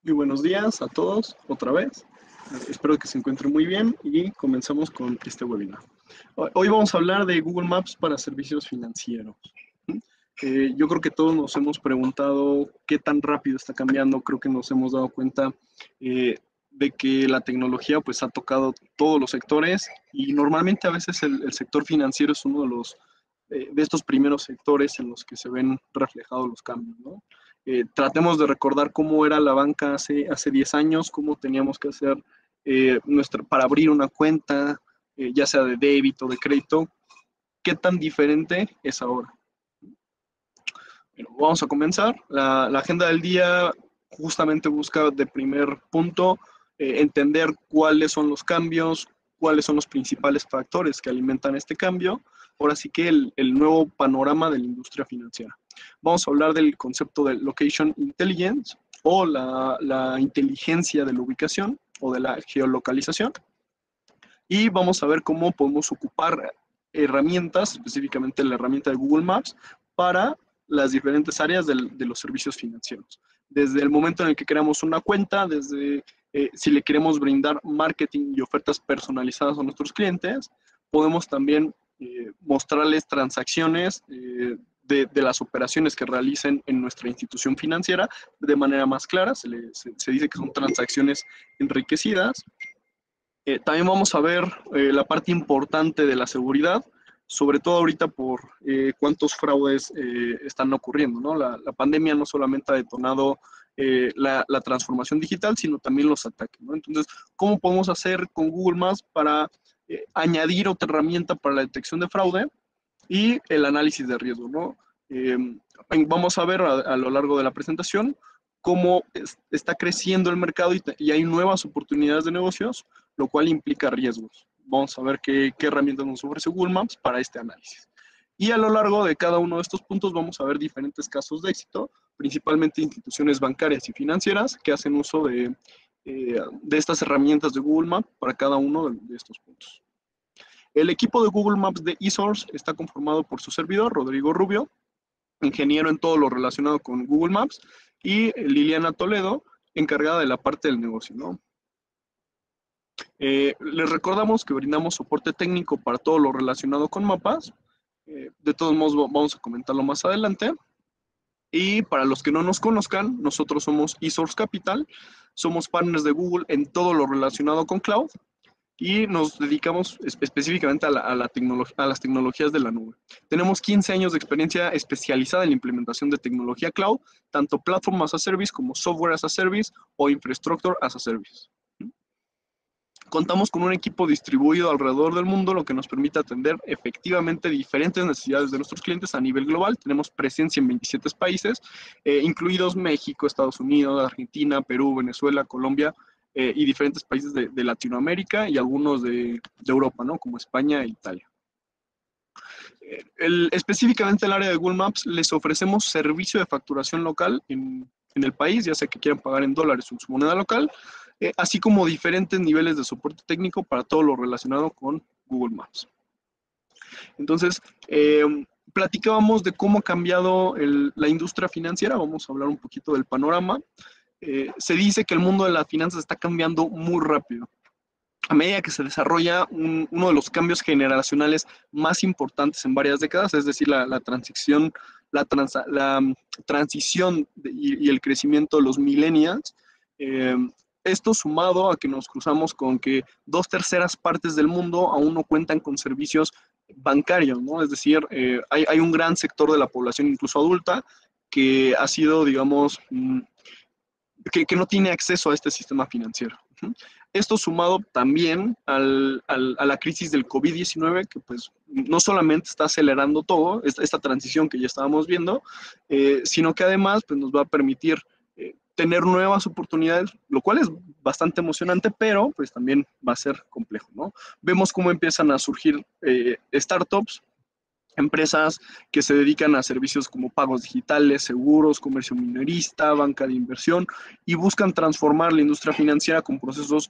Muy buenos días a todos, otra vez. Espero que se encuentren muy bien y comenzamos con este webinar. Hoy vamos a hablar de Google Maps para servicios financieros. Yo creo que todos nos hemos preguntado qué tan rápido está cambiando. Creo que nos hemos dado cuenta de que la tecnología pues ha tocado todos los sectores y normalmente a veces el sector financiero es uno de estos primeros sectores en los que se ven reflejados los cambios, ¿no? Tratemos de recordar cómo era la banca hace 10 años, cómo teníamos que hacer para abrir una cuenta, ya sea de débito, de crédito, qué tan diferente es ahora. Bueno, vamos a comenzar. La agenda del día justamente busca de primer punto entender cuáles son los cambios, cuáles son los principales factores que alimentan este cambio. Ahora sí que el nuevo panorama de la industria financiera. Vamos a hablar del concepto de Location Intelligence o la inteligencia de la ubicación o de la geolocalización. Y vamos a ver cómo podemos ocupar herramientas, específicamente la herramienta de Google Maps, para las diferentes áreas de los servicios financieros. Desde el momento en el que creamos una cuenta, desde si le queremos brindar marketing y ofertas personalizadas a nuestros clientes, podemos también mostrarles transacciones de las operaciones que realicen en nuestra institución financiera de manera más clara. Se dice que son transacciones enriquecidas. También vamos a ver la parte importante de la seguridad, sobre todo ahorita por cuántos fraudes están ocurriendo, ¿no? La pandemia no solamente ha detonado la transformación digital, sino también los ataques, ¿no? Entonces, ¿cómo podemos hacer con Google Maps para añadir otra herramienta para la detección de fraude y el análisis de riesgo, ¿no? Eh, Vamos a ver a lo largo de la presentación cómo está creciendo el mercado y hay nuevas oportunidades de negocios, lo cual implica riesgos. Vamos a ver qué herramientas nos ofrece Google Maps para este análisis. Y a lo largo de cada uno de estos puntos vamos a ver diferentes casos de éxito, principalmente instituciones bancarias y financieras que hacen uso de estas herramientas de Google Maps para cada uno de estos puntos. El equipo de Google Maps de eSource está conformado por su servidor, Rodrigo Rubio, ingeniero en todo lo relacionado con Google Maps, y Liliana Toledo, encargada de la parte del negocio, ¿no? Les recordamos que brindamos soporte técnico para todo lo relacionado con mapas. De todos modos, vamos a comentarlo más adelante. Y para los que no nos conozcan, nosotros somos eSource Capital, somos partners de Google en todo lo relacionado con cloud y nos dedicamos específicamente a las tecnologías de la nube. Tenemos 15 años de experiencia especializada en la implementación de tecnología cloud, tanto Platform as a Service como Software as a Service o Infrastructure as a Service. Contamos con un equipo distribuido alrededor del mundo, lo que nos permite atender efectivamente diferentes necesidades de nuestros clientes a nivel global. Tenemos presencia en 27 países, incluidos México, Estados Unidos, Argentina, Perú, Venezuela, Colombia, y diferentes países de Latinoamérica y algunos de Europa, ¿no? Como España e Italia. Específicamente el área de Google Maps les ofrecemos servicio de facturación local en el país, ya sea que quieran pagar en dólares o en su moneda local, así como diferentes niveles de soporte técnico para todo lo relacionado con Google Maps. Entonces, platicábamos de cómo ha cambiado la industria financiera. Vamos a hablar un poquito del panorama. Se dice que el mundo de las finanzas está cambiando muy rápido. A medida que se desarrolla uno de los cambios generacionales más importantes en varias décadas, es decir, la transición y el crecimiento de los millennials, esto sumado a que nos cruzamos con que 2/3 partes del mundo aún no cuentan con servicios bancarios, ¿no? Es decir, hay un gran sector de la población, incluso adulta, que ha sido, digamos, que no tiene acceso a este sistema financiero. Esto sumado también a la crisis del COVID-19, que pues no solamente está acelerando todo, esta transición que ya estábamos viendo, sino que además pues, nos va a permitir tener nuevas oportunidades, lo cual es bastante emocionante, pero pues también va a ser complejo, ¿no? Vemos cómo empiezan a surgir startups, empresas que se dedican a servicios como pagos digitales, seguros, comercio minorista, banca de inversión y buscan transformar la industria financiera con procesos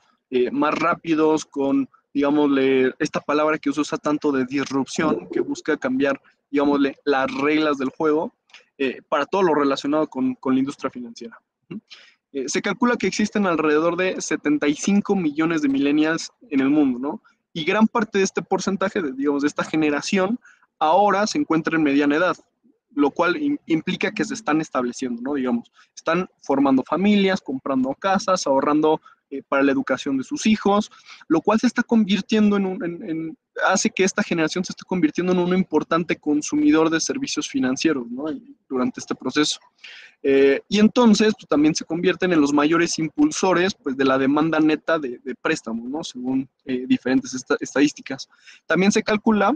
más rápidos, con, digámosle, esta palabra que se usa tanto de disrupción, que busca cambiar, digámosle, las reglas del juego para todo lo relacionado con la industria financiera. Se calcula que existen alrededor de 75 millones de millennials en el mundo, ¿no? Y gran parte de este porcentaje, digamos, de esta generación, ahora se encuentra en mediana edad, lo cual implica que se están estableciendo, ¿no? Digamos, están formando familias, comprando casas, ahorrando para la educación de sus hijos, lo cual se está convirtiendo hace que esta generación se esté convirtiendo en un importante consumidor de servicios financieros, ¿no? Durante este proceso. Y entonces pues, también se convierten en los mayores impulsores pues, de la demanda neta de préstamos, ¿no? Según diferentes estadísticas. También se calcula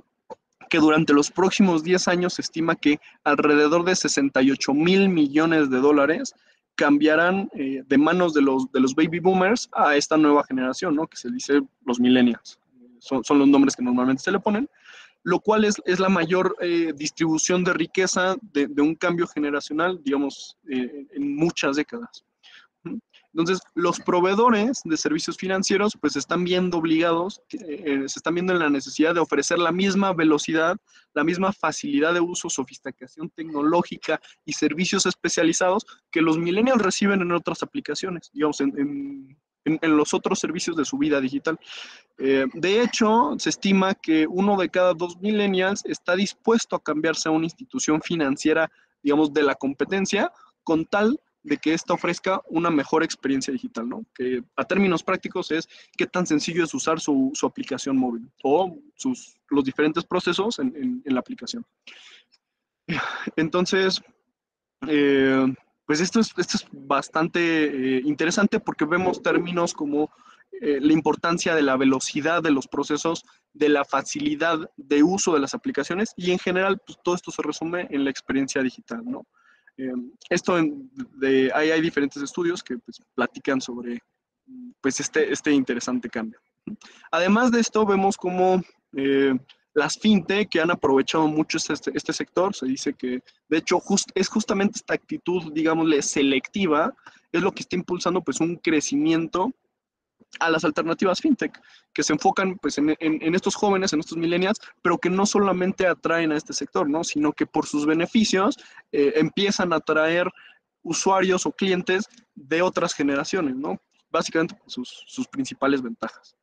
que durante los próximos 10 años se estima que alrededor de 68,000 millones de dólares cambiarán de manos de los baby boomers a esta nueva generación, ¿no? Que se dice los millennials. Son los nombres que normalmente se le ponen, lo cual es la mayor distribución de riqueza de un cambio generacional, digamos, en muchas décadas. Entonces, los proveedores de servicios financieros pues se están viendo obligados, se están viendo en la necesidad de ofrecer la misma velocidad, la misma facilidad de uso, sofisticación tecnológica y servicios especializados que los millennials reciben en otras aplicaciones, digamos, en los otros servicios de su vida digital. De hecho, se estima que 1 de cada 2 millennials está dispuesto a cambiarse a una institución financiera, digamos, de la competencia, con tal de que ésta ofrezca una mejor experiencia digital, ¿no? Que a términos prácticos es qué tan sencillo es usar su aplicación móvil o los diferentes procesos en la aplicación. Entonces, eh, pues esto es bastante interesante porque vemos términos como la importancia de la velocidad de los procesos, de la facilidad de uso de las aplicaciones y en general pues, todo esto se resume en la experiencia digital, ¿no? Esto hay diferentes estudios que pues, platican sobre pues, este interesante cambio. Además de esto, vemos cómo las fintech que han aprovechado mucho este sector, se dice que de hecho es justamente esta actitud, digámosle, selectiva, es lo que está impulsando pues, un crecimiento a las alternativas fintech, que se enfocan pues, en estos jóvenes, en estos millennials, pero que no solamente atraen a este sector, ¿no? Sino que por sus beneficios empiezan a atraer usuarios o clientes de otras generaciones, ¿no? Básicamente sus principales ventajas.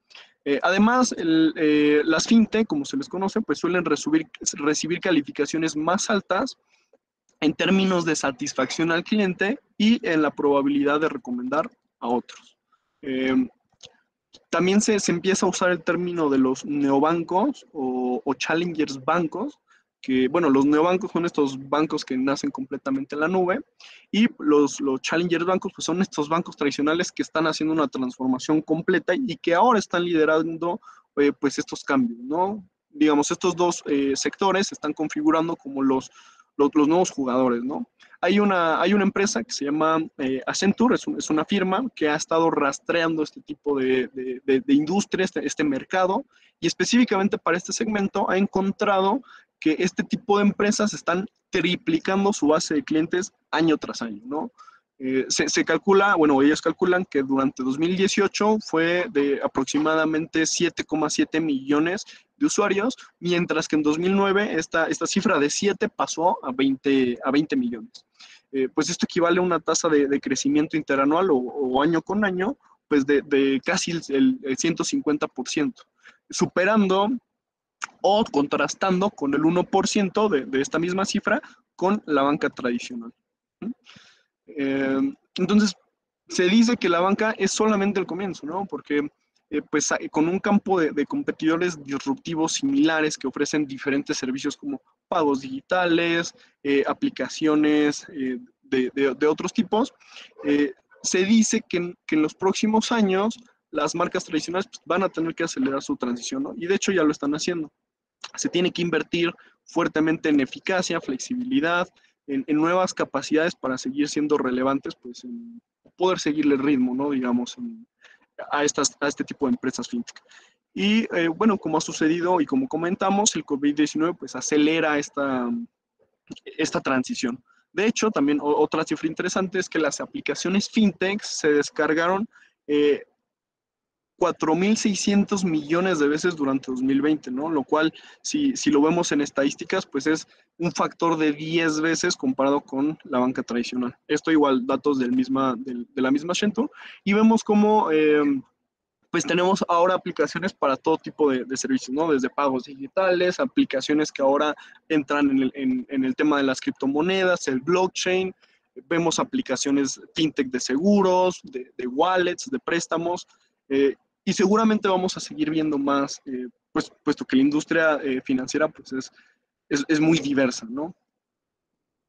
Además, las fintech, como se les conoce, pues suelen recibir calificaciones más altas en términos de satisfacción al cliente y en la probabilidad de recomendar a otros. También se empieza a usar el término de los neobancos o challengers bancos, que, bueno, los neobancos son estos bancos que nacen completamente en la nube y los challengers bancos pues son estos bancos tradicionales que están haciendo una transformación completa y que ahora están liderando pues estos cambios, ¿no? Digamos, estos dos sectores se están configurando como los nuevos jugadores, ¿no? Hay una empresa que se llama Accenture, es una firma que ha estado rastreando este tipo de industria, este mercado, y específicamente para este segmento ha encontrado que este tipo de empresas están triplicando su base de clientes año tras año, ¿no? Se calcula, bueno, ellos calculan que durante 2018 fue de aproximadamente 7,7 millones de usuarios, mientras que en 2009 esta cifra de 7 pasó a 20 millones. Pues esto equivale a una tasa de crecimiento interanual o año con año, pues de casi el 150%, superando o contrastando con el 1% de esta misma cifra con la banca tradicional. Entonces, se dice que la banca es solamente el comienzo, ¿no? Porque pues con un campo de competidores disruptivos similares que ofrecen diferentes servicios como pagos digitales, aplicaciones de otros tipos, se dice que en los próximos años las marcas tradicionales pues, van a tener que acelerar su transición, ¿no? Y de hecho ya lo están haciendo. Se tiene que invertir fuertemente en eficacia, flexibilidad, en nuevas capacidades para seguir siendo relevantes, pues en poder seguirle el ritmo, ¿no? Digamos, a este tipo de empresas fintech. Y bueno, como ha sucedido y como comentamos, el COVID-19 pues acelera esta transición. De hecho, también otra cifra interesante es que las aplicaciones fintech se descargaron 4.600 millones de veces durante 2020, ¿no? Lo cual, si lo vemos en estadísticas, pues es un factor de 10 veces comparado con la banca tradicional. Esto igual, datos de la misma Shentur, y vemos cómo pues tenemos ahora aplicaciones para todo tipo de servicios, ¿no? Desde pagos digitales, aplicaciones que ahora entran en el tema de las criptomonedas, el blockchain, vemos aplicaciones fintech de seguros, de wallets, de préstamos, y seguramente vamos a seguir viendo más, pues, puesto que la industria financiera pues es muy diversa, ¿no?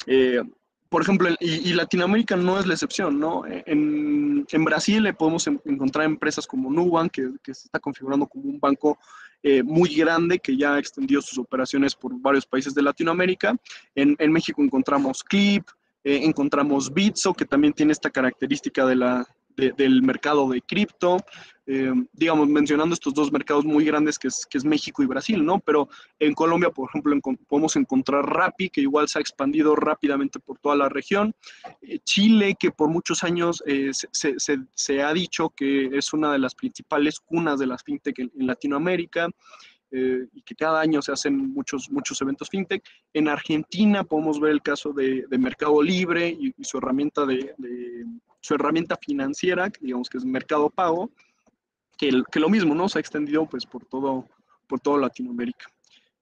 Eh, por ejemplo, y Latinoamérica no es la excepción, ¿no? En Brasil podemos encontrar empresas como Nubank, que se está configurando como un banco muy grande, que ya ha extendido sus operaciones por varios países de Latinoamérica. En México encontramos Clip, encontramos Bitso, que también tiene esta característica del mercado de cripto. Digamos, mencionando estos dos mercados muy grandes que es México y Brasil, ¿no? Pero en Colombia, por ejemplo, podemos encontrar Rappi, que igual se ha expandido rápidamente por toda la región. Chile, que por muchos años se ha dicho que es una de las principales cunas de las fintech en Latinoamérica. Y que cada año se hacen muchos eventos fintech. En Argentina podemos ver el caso de Mercado Libre y su su herramienta financiera, que digamos que es Mercado Pago, que lo mismo, ¿no? Se ha extendido pues por todo Latinoamérica.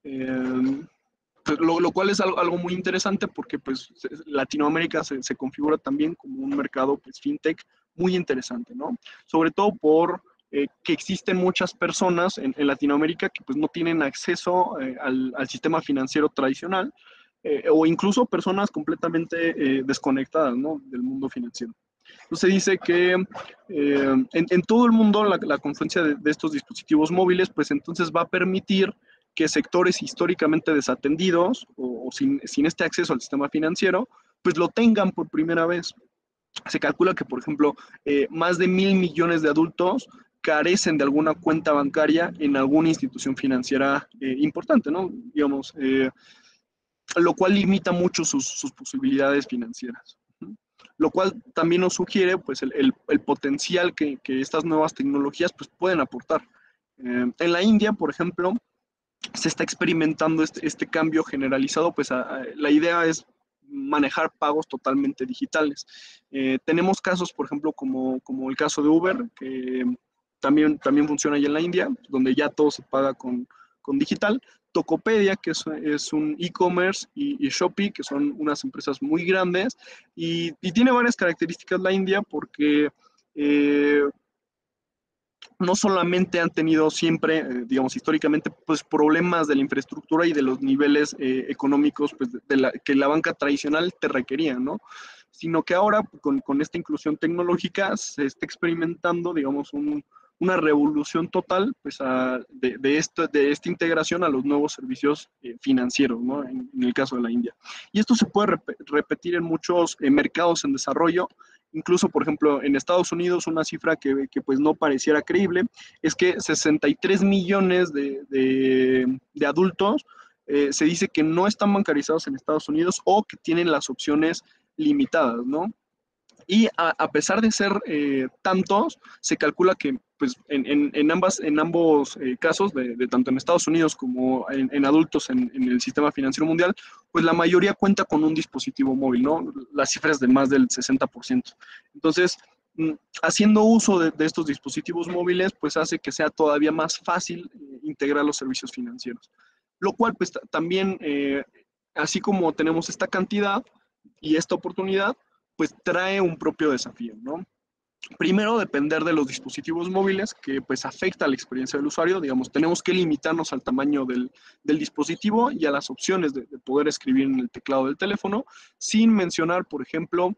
Lo cual es algo muy interesante porque pues Latinoamérica se configura también como un mercado pues, fintech muy interesante, ¿no? Sobre todo por que existen muchas personas en Latinoamérica que pues no tienen acceso al sistema financiero tradicional, o incluso personas completamente desconectadas, ¿no? Del mundo financiero. Entonces se dice que en todo el mundo la confluencia de estos dispositivos móviles pues entonces va a permitir que sectores históricamente desatendidos o sin este acceso al sistema financiero, pues lo tengan por primera vez. Se calcula que, por ejemplo, más de 1.000 millones de adultos carecen de alguna cuenta bancaria en alguna institución financiera importante, ¿no? Digamos, lo cual limita mucho sus posibilidades financieras. Lo cual también nos sugiere pues, el potencial que estas nuevas tecnologías pues, pueden aportar. En la India, por ejemplo, se está experimentando este cambio generalizado, pues la idea es manejar pagos totalmente digitales. Tenemos casos, por ejemplo, como el caso de Uber, que también funciona allá en la India, donde ya todo se paga con digital. Tokopedia, que es un e-commerce, y Shopee, que son unas empresas muy grandes, y tiene varias características la India porque no solamente han tenido siempre, digamos, históricamente, pues problemas de la infraestructura y de los niveles económicos pues, que la banca tradicional te requería, ¿no? Sino que ahora, con esta inclusión tecnológica, se está experimentando, digamos, una revolución total pues, de esta integración a los nuevos servicios financieros, ¿no? En el caso de la India. Y esto se puede repetir en muchos mercados en desarrollo. Incluso, por ejemplo, en Estados Unidos, una cifra que pues no pareciera creíble es que 63 millones de adultos se dice que no están bancarizados en Estados Unidos o que tienen las opciones limitadas, ¿no? Y a pesar de ser tantos, se calcula que pues, en ambos casos, tanto en Estados Unidos como en adultos en el sistema financiero mundial, pues la mayoría cuenta con un dispositivo móvil, ¿no? Las cifras de más del 60%. Entonces, haciendo uso de estos dispositivos móviles, pues hace que sea todavía más fácil integrar los servicios financieros. Lo cual, pues también, así como tenemos esta cantidad y esta oportunidad, pues trae un propio desafío, ¿no? Primero, depender de los dispositivos móviles, que pues afecta la experiencia del usuario. Digamos, tenemos que limitarnos al tamaño del dispositivo y a las opciones de poder escribir en el teclado del teléfono, sin mencionar, por ejemplo,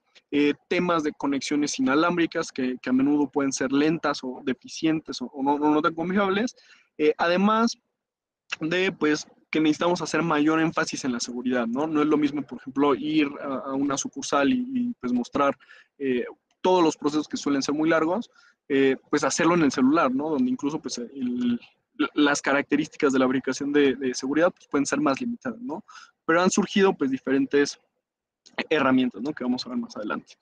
temas de conexiones inalámbricas que a menudo pueden ser lentas o deficientes o no tan confiables. Además de, pues, que necesitamos hacer mayor énfasis en la seguridad, ¿no? No es lo mismo, por ejemplo, ir a una sucursal pues mostrar todos los procesos que suelen ser muy largos, pues hacerlo en el celular, ¿no? Donde incluso pues las características de la aplicación de seguridad pues, pueden ser más limitadas, ¿no? Pero han surgido pues diferentes herramientas, ¿no? Que vamos a ver más adelante.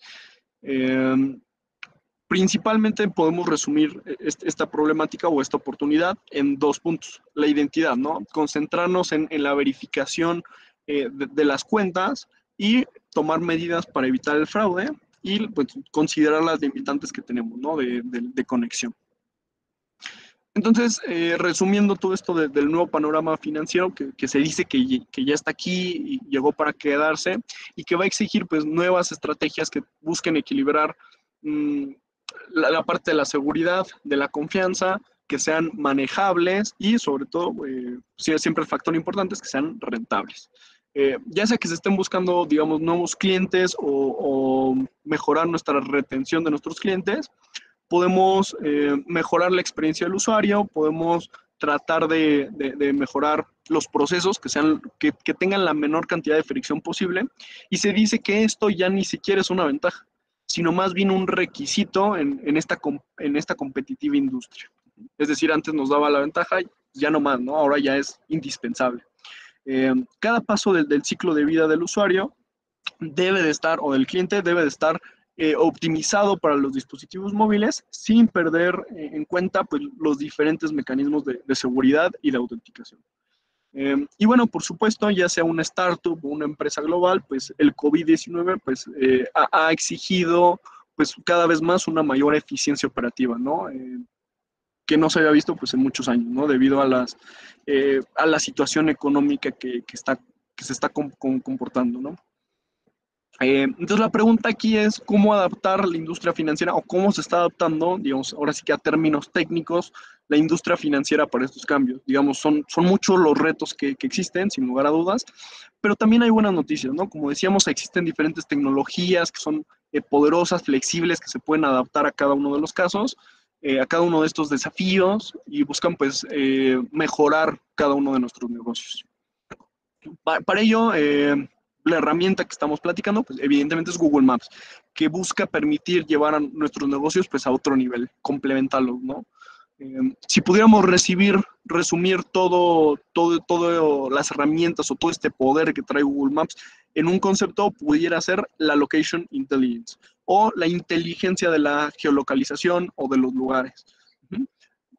Principalmente podemos resumir esta problemática o esta oportunidad en 2 puntos. La identidad, ¿no? Concentrarnos en la verificación de las cuentas y tomar medidas para evitar el fraude y pues, considerar las limitantes que tenemos, ¿no? De conexión. Entonces, resumiendo todo esto del nuevo panorama financiero que se dice que ya está aquí y llegó para quedarse y que va a exigir pues, nuevas estrategias que busquen equilibrar la parte de la seguridad, de la confianza, que sean manejables y sobre todo, siempre el factor importante es que sean rentables. Ya sea que se estén buscando, digamos, nuevos clientes o mejorar nuestra retención de nuestros clientes, podemos mejorar la experiencia del usuario, podemos tratar de mejorar los procesos que tengan la menor cantidad de fricción posible, y se dice que esto ya ni siquiera es una ventaja, sino más bien un requisito en esta competitiva industria. Es decir, antes nos daba la ventaja, ya no más, ¿no? Ahora ya es indispensable. Cada paso del ciclo de vida del usuario debe de estar, o del cliente, debe de estar optimizado para los dispositivos móviles sin perder en cuenta pues, los diferentes mecanismos de seguridad y de autenticación. Y bueno, por supuesto, ya sea una startup o una empresa global, pues el COVID-19 pues, ha exigido pues, cada vez más una mayor eficiencia operativa, ¿no? Que no se había visto pues, en muchos años, ¿no? Debido a la situación económica que se está comportando, ¿no? Entonces la pregunta aquí es cómo adaptar la industria financiera o cómo se está adaptando, digamos, ahora sí que a términos técnicos, la industria financiera para estos cambios. Digamos, son muchos los retos que existen, sin lugar a dudas, pero también hay buenas noticias, ¿no? Como decíamos, existen diferentes tecnologías que son poderosas, flexibles, que se pueden adaptar a cada uno de los casos, a cada uno de estos desafíos y buscan pues mejorar cada uno de nuestros negocios. Para ello, la herramienta que estamos platicando, pues evidentemente es Google Maps, que busca permitir llevar a nuestros negocios pues a otro nivel, complementarlos, ¿no? Si pudiéramos resumir todo las herramientas o todo este poder que trae Google Maps en un concepto, pudiera ser la Location Intelligence o la inteligencia de la geolocalización o de los lugares.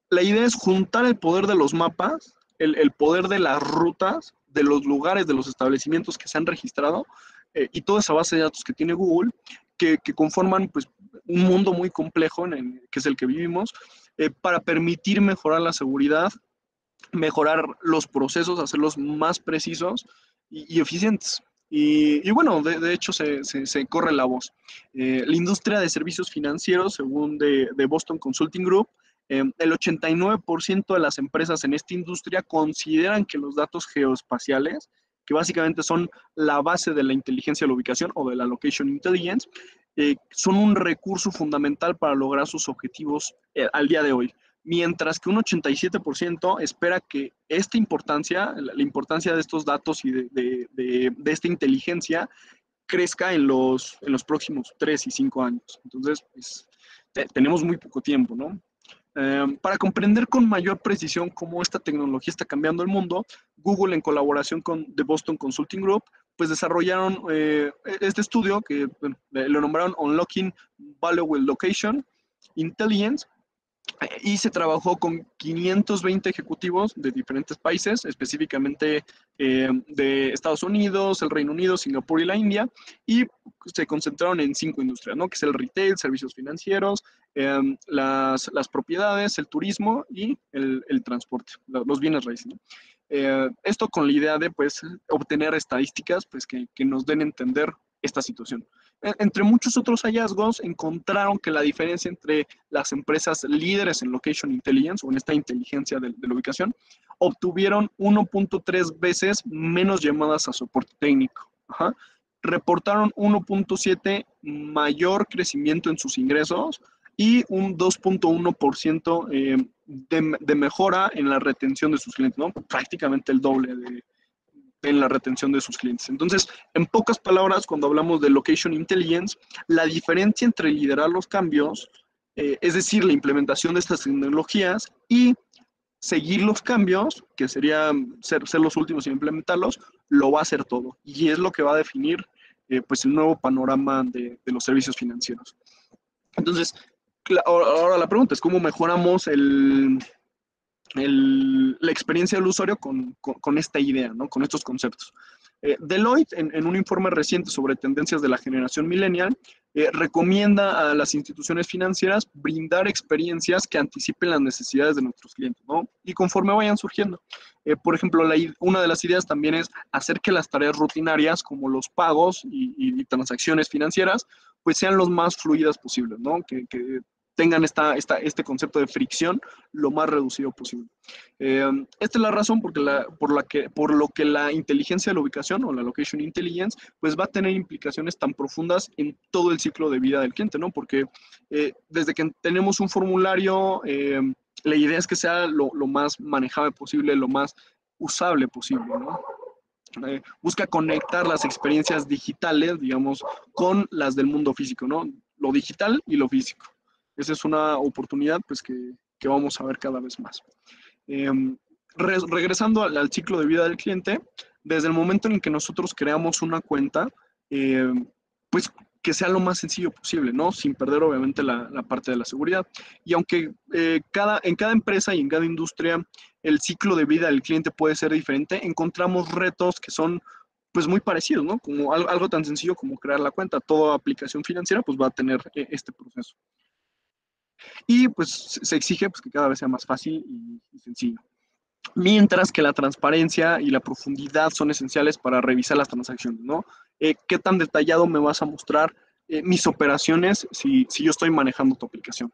La idea es juntar el poder de los mapas, el poder de las rutas, de los lugares, de los establecimientos que se han registrado y toda esa base de datos que tiene Google, que conforman pues, un mundo muy complejo que es el que vivimos, para permitir mejorar la seguridad, mejorar los procesos, hacerlos más precisos y eficientes. Y bueno, de hecho se corre la voz. La industria de servicios financieros, según de Boston Consulting Group, el 89% de las empresas en esta industria consideran que los datos geoespaciales, que básicamente son la base de la inteligencia de la ubicación o de la Location Intelligence, son un recurso fundamental para lograr sus objetivos al día de hoy. Mientras que un 87% espera que esta importancia, la importancia de estos datos y de esta inteligencia, crezca en los próximos 3 y 5 años. Entonces, pues, tenemos muy poco tiempo, ¿no? Para comprender con mayor precisión cómo esta tecnología está cambiando el mundo, Google, en colaboración con The Boston Consulting Group, pues desarrollaron este estudio que bueno, lo nombraron Unlocking Valuable Location Intelligence, y se trabajó con 520 ejecutivos de diferentes países, específicamente de Estados Unidos, el Reino Unido, Singapur y la India, y se concentraron en 5 industrias, ¿no? Que es el retail, servicios financieros, las propiedades, el turismo y el transporte, los bienes raíces, ¿no? Esto con la idea de pues, obtener estadísticas pues, que nos den a entender esta situación. Entre muchos otros hallazgos, encontraron que la diferencia entre las empresas líderes en Location Intelligence o en esta inteligencia de la ubicación obtuvieron 1.3 veces menos llamadas a soporte técnico. Ajá. Reportaron 1.7 mayor crecimiento en sus ingresos y un 2.1% de mejora en la retención de sus clientes, ¿no? Prácticamente el doble en la retención de sus clientes. Entonces, en pocas palabras, cuando hablamos de Location Intelligence, la diferencia entre liderar los cambios, es decir, la implementación de estas tecnologías y seguir los cambios, que sería ser los últimos en implementarlos, lo va a hacer todo. Y es lo que va a definir pues el nuevo panorama de los servicios financieros. Entonces, ahora la pregunta es, ¿cómo mejoramos la experiencia del usuario con esta idea, ¿no? Con estos conceptos? Deloitte, en un informe reciente sobre tendencias de la generación millennial, recomienda a las instituciones financieras brindar experiencias que anticipen las necesidades de nuestros clientes, ¿no? Y conforme vayan surgiendo. Por ejemplo, una de las ideas también es hacer que las tareas rutinarias, como los pagos y transacciones financieras, pues sean los más fluidas posibles, ¿no? Que tengan este concepto de fricción lo más reducido posible. Esta es la razón por lo que la inteligencia de la ubicación o la location intelligence pues va a tener implicaciones tan profundas en todo el ciclo de vida del cliente, ¿no? Porque desde que tenemos un formulario, la idea es que sea lo más manejable posible, lo más usable posible, ¿no? Busca conectar las experiencias digitales, digamos, con las del mundo físico, ¿no? Lo digital y lo físico. Esa es una oportunidad pues, que vamos a ver cada vez más. Regresando al ciclo de vida del cliente, desde el momento en que nosotros creamos una cuenta, pues que sea lo más sencillo posible, ¿no? Sin perder obviamente la parte de la seguridad. Y aunque en cada empresa y en cada industria el ciclo de vida del cliente puede ser diferente, encontramos retos que son pues muy parecidos, ¿no? Como algo tan sencillo como crear la cuenta. Toda aplicación financiera pues va a tener este proceso. Y pues se exige pues, que cada vez sea más fácil y sencillo. Mientras que la transparencia y la profundidad son esenciales para revisar las transacciones, ¿no? ¿Qué tan detallado me vas a mostrar mis operaciones si yo estoy manejando tu aplicación?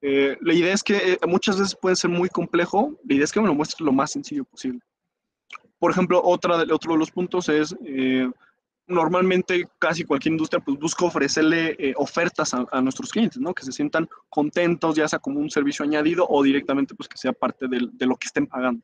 La idea es que muchas veces puede ser muy complejo, la idea es que me lo muestres lo más sencillo posible. Por ejemplo, otro de los puntos es, normalmente casi cualquier industria pues busca ofrecerle ofertas a nuestros clientes, ¿no? Que se sientan contentos, ya sea como un servicio añadido o directamente pues que sea parte de lo que estén pagando.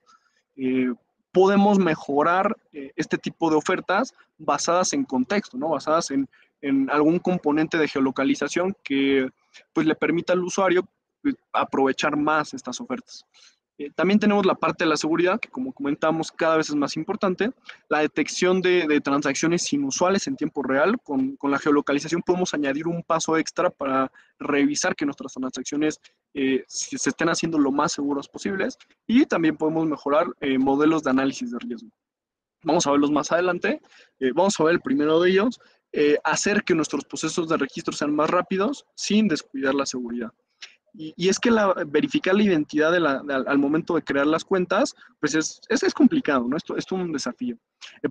Podemos mejorar este tipo de ofertas basadas en contexto, ¿no? Basadas en algún componente de geolocalización que pues le permita al usuario pues, aprovechar más estas ofertas. También tenemos la parte de la seguridad, que como comentamos cada vez es más importante. La detección de transacciones inusuales en tiempo real. Con la geolocalización podemos añadir un paso extra para revisar que nuestras transacciones se estén haciendo lo más seguros posibles. Y también podemos mejorar modelos de análisis de riesgo. Vamos a verlos más adelante. Vamos a ver el primero de ellos. Hacer que nuestros procesos de registro sean más rápidos sin descuidar la seguridad. Y es que verificar la identidad al momento de crear las cuentas, pues es complicado, ¿no? Esto es un desafío.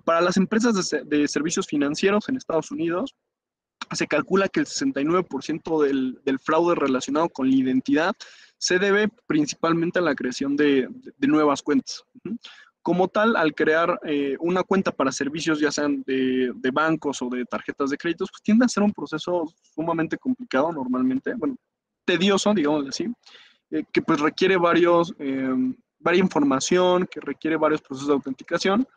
Para las empresas de servicios financieros en Estados Unidos, se calcula que el 69% del fraude relacionado con la identidad se debe principalmente a la creación de nuevas cuentas. Como tal, al crear una cuenta para servicios, ya sean de bancos o de tarjetas de créditos, pues tiende a ser un proceso sumamente complicado normalmente, bueno, tedioso, digamos así, que pues requiere varia información, que requiere varios procesos de autenticación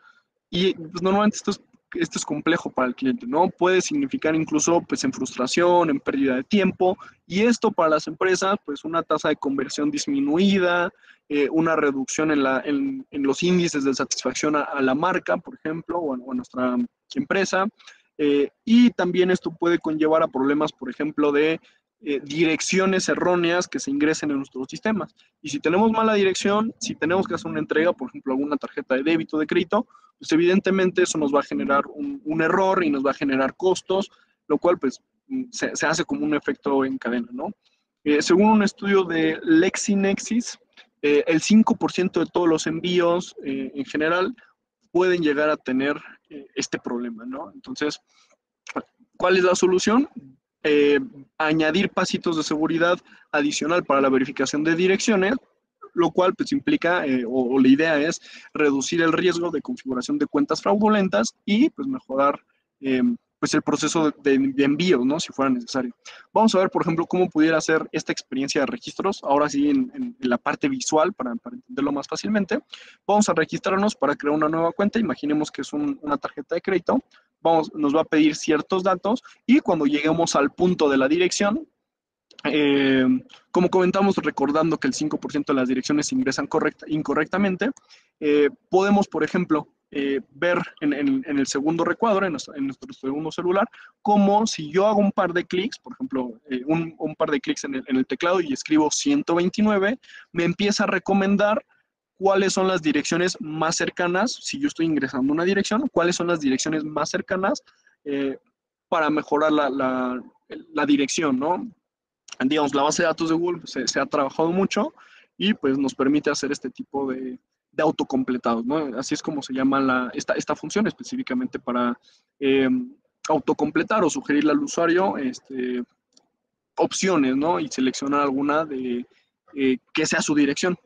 y pues normalmente esto es complejo para el cliente, ¿no? Puede significar incluso pues en frustración, en pérdida de tiempo y esto para las empresas pues una tasa de conversión disminuida, una reducción en los índices de satisfacción a la marca, por ejemplo, o a nuestra empresa. Y también esto puede conllevar a problemas, por ejemplo, de direcciones erróneas que se ingresen en nuestros sistemas. Y si tenemos mala dirección, si tenemos que hacer una entrega, por ejemplo, alguna tarjeta de débito, de crédito, pues evidentemente eso nos va a generar un error y nos va a generar costos, lo cual pues se hace como un efecto en cadena, ¿no? Según un estudio de LexisNexis, el 5% de todos los envíos en general pueden llegar a tener este problema, ¿no? Entonces, ¿cuál es la solución? Añadir pasitos de seguridad adicional para la verificación de direcciones, lo cual pues implica, o la idea es reducir el riesgo de configuración de cuentas fraudulentas y pues mejorar pues el proceso de envío, ¿no? Si fuera necesario. Vamos a ver, por ejemplo, cómo pudiera ser esta experiencia de registros, ahora sí en la parte visual, para entenderlo más fácilmente. Vamos a registrarnos para crear una nueva cuenta, imaginemos que es una tarjeta de crédito, nos va a pedir ciertos datos y cuando lleguemos al punto de la dirección, como comentamos, recordando que el 5% de las direcciones se ingresan incorrectamente, podemos, por ejemplo, ver en el segundo recuadro, en nuestro segundo celular, como si yo hago un par de clics, por ejemplo, un par de clics en el teclado y escribo 129, me empieza a recomendar cuáles son las direcciones más cercanas, si yo estoy ingresando una dirección, cuáles son las direcciones más cercanas para mejorar la dirección, ¿no? Digamos, la base de datos de Google se ha trabajado mucho y pues nos permite hacer este tipo de autocompletados, ¿no? Así es como se llama esta función específicamente para autocompletar o sugerirle al usuario opciones, ¿no? Y seleccionar alguna que sea su dirección.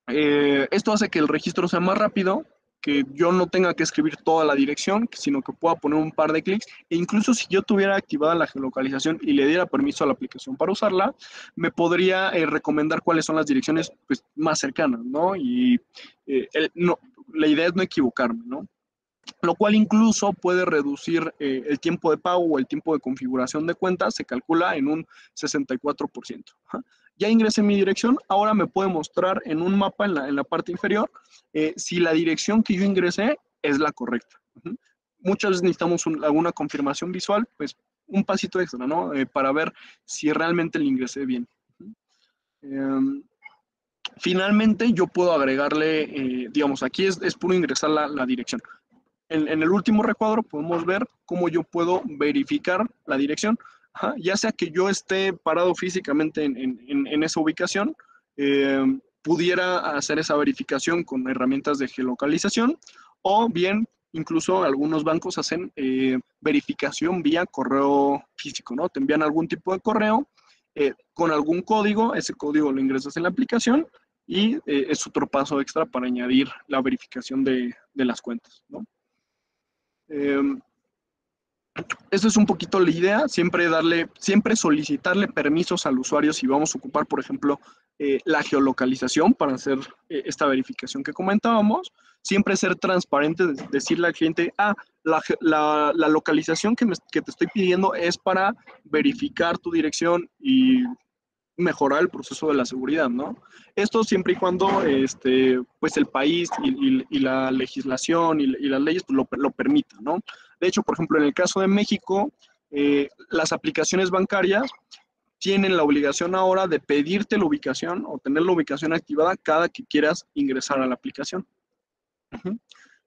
Esto hace que el registro sea más rápido, que yo no tenga que escribir toda la dirección, sino que pueda poner un par de clics. E incluso si yo tuviera activada la geolocalización y le diera permiso a la aplicación para usarla, me podría recomendar cuáles son las direcciones pues, más cercanas, ¿no? Y no, la idea es no equivocarme, ¿no? Lo cual incluso puede reducir el tiempo de pago o el tiempo de configuración de cuentas, se calcula en un 64%. Ya ingresé mi dirección, ahora me puede mostrar en un mapa en la parte inferior si la dirección que yo ingresé es la correcta. Muchas veces necesitamos alguna confirmación visual, pues un pasito extra, ¿no? Para ver si realmente le ingresé bien. Finalmente, yo puedo agregarle, digamos, aquí es puro ingresar la dirección. En el último recuadro podemos ver cómo yo puedo verificar la dirección, ya sea que yo esté parado físicamente en esa ubicación, pudiera hacer esa verificación con herramientas de geolocalización, o bien incluso algunos bancos hacen verificación vía correo físico, ¿no? Te envían algún tipo de correo con algún código, ese código lo ingresas en la aplicación y es otro paso extra para añadir la verificación de las cuentas, ¿no? Eso es un poquito la idea, siempre solicitarle permisos al usuario si vamos a ocupar, por ejemplo, la geolocalización para hacer esta verificación que comentábamos, siempre ser transparente, decirle al cliente, la localización que te estoy pidiendo es para verificar tu dirección y mejorar el proceso de la seguridad, ¿no? Esto siempre y cuando pues el país y la legislación y las leyes pues, lo permitan, ¿no? De hecho, por ejemplo, en el caso de México, las aplicaciones bancarias tienen la obligación ahora de pedirte la ubicación o tener la ubicación activada cada que quieras ingresar a la aplicación.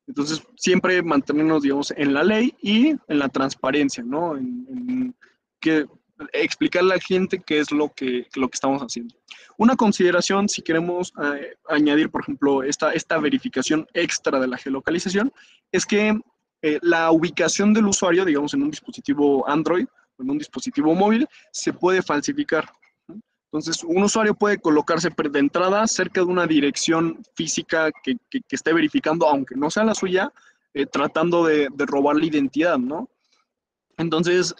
Entonces, siempre mantenernos, digamos, en la ley y en la transparencia, ¿no? Que explicarle al cliente qué es lo que estamos haciendo. Una consideración, si queremos añadir, por ejemplo, esta verificación extra de la geolocalización, es que la ubicación del usuario, digamos, en un dispositivo Android o en un dispositivo móvil, se puede falsificar. Entonces, un usuario puede colocarse de entrada cerca de una dirección física que esté verificando, aunque no sea la suya, tratando de robar la identidad, ¿no? Entonces,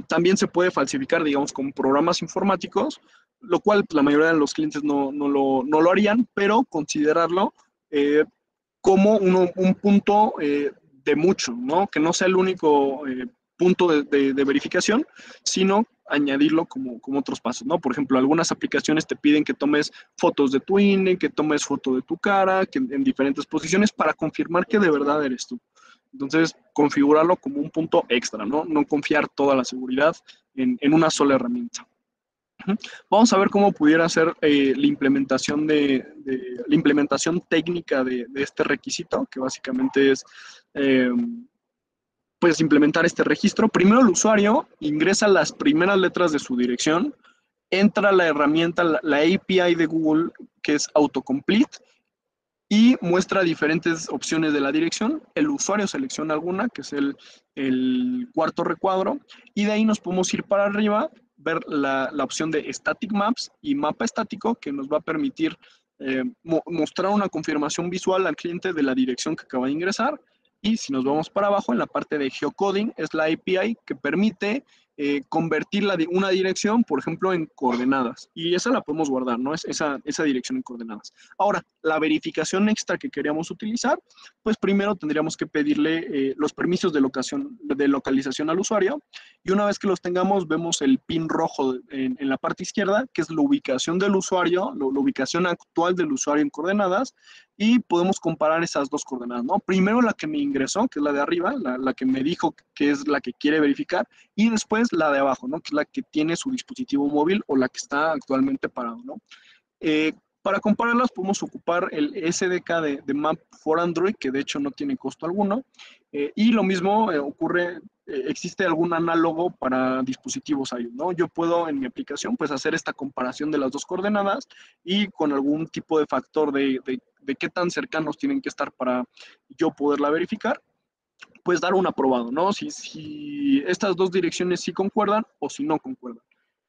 también se puede falsificar, digamos, con programas informáticos, lo cual pues, la mayoría de los clientes no lo harían, pero considerarlo como un punto de mucho, ¿no? Que no sea el único punto de verificación, sino añadirlo como otros pasos, ¿no? Por ejemplo, algunas aplicaciones te piden que tomes fotos de tu INE, que tomes foto de tu cara, que en diferentes posiciones para confirmar que de verdad eres tú. Entonces, configurarlo como un punto extra, ¿no? No confiar toda la seguridad en una sola herramienta. Vamos a ver cómo pudiera ser la implementación la implementación técnica de este requisito, que básicamente es pues implementar este registro. Primero el usuario ingresa las primeras letras de su dirección, entra a la herramienta, la API de Google, que es Autocomplete, y muestra diferentes opciones de la dirección. El usuario selecciona alguna, que es el cuarto recuadro, y de ahí nos podemos ir para arriba, ver la opción de Static Maps y Mapa Estático, que nos va a permitir mostrar una confirmación visual al cliente de la dirección que acaba de ingresar. Y si nos vamos para abajo, en la parte de Geocoding, es la API que permite convertir una dirección, por ejemplo, en coordenadas. Y esa la podemos guardar, ¿no? Esa dirección en coordenadas. Ahora, la verificación extra que queríamos utilizar, pues primero tendríamos que pedirle los permisos de localización al usuario. Y una vez que los tengamos, vemos el pin rojo en la parte izquierda, que es la ubicación del usuario, la ubicación actual del usuario en coordenadas, y podemos comparar esas dos coordenadas, ¿no? Primero la que me ingresó, que es la de arriba, la que me dijo que es la que quiere verificar, y después la de abajo, ¿no? Que es la que tiene su dispositivo móvil o la que está actualmente parado, ¿no? Para compararlas podemos ocupar el SDK de Map for Android, que de hecho no tiene costo alguno, y lo mismo ocurre, existe algún análogo para dispositivos iOS, ¿no? Yo puedo en mi aplicación pues hacer esta comparación de las dos coordenadas y con algún tipo de factor de qué tan cercanos tienen que estar para yo poderla verificar, pues dar un aprobado, ¿no? Si estas dos direcciones sí concuerdan o si no concuerdan.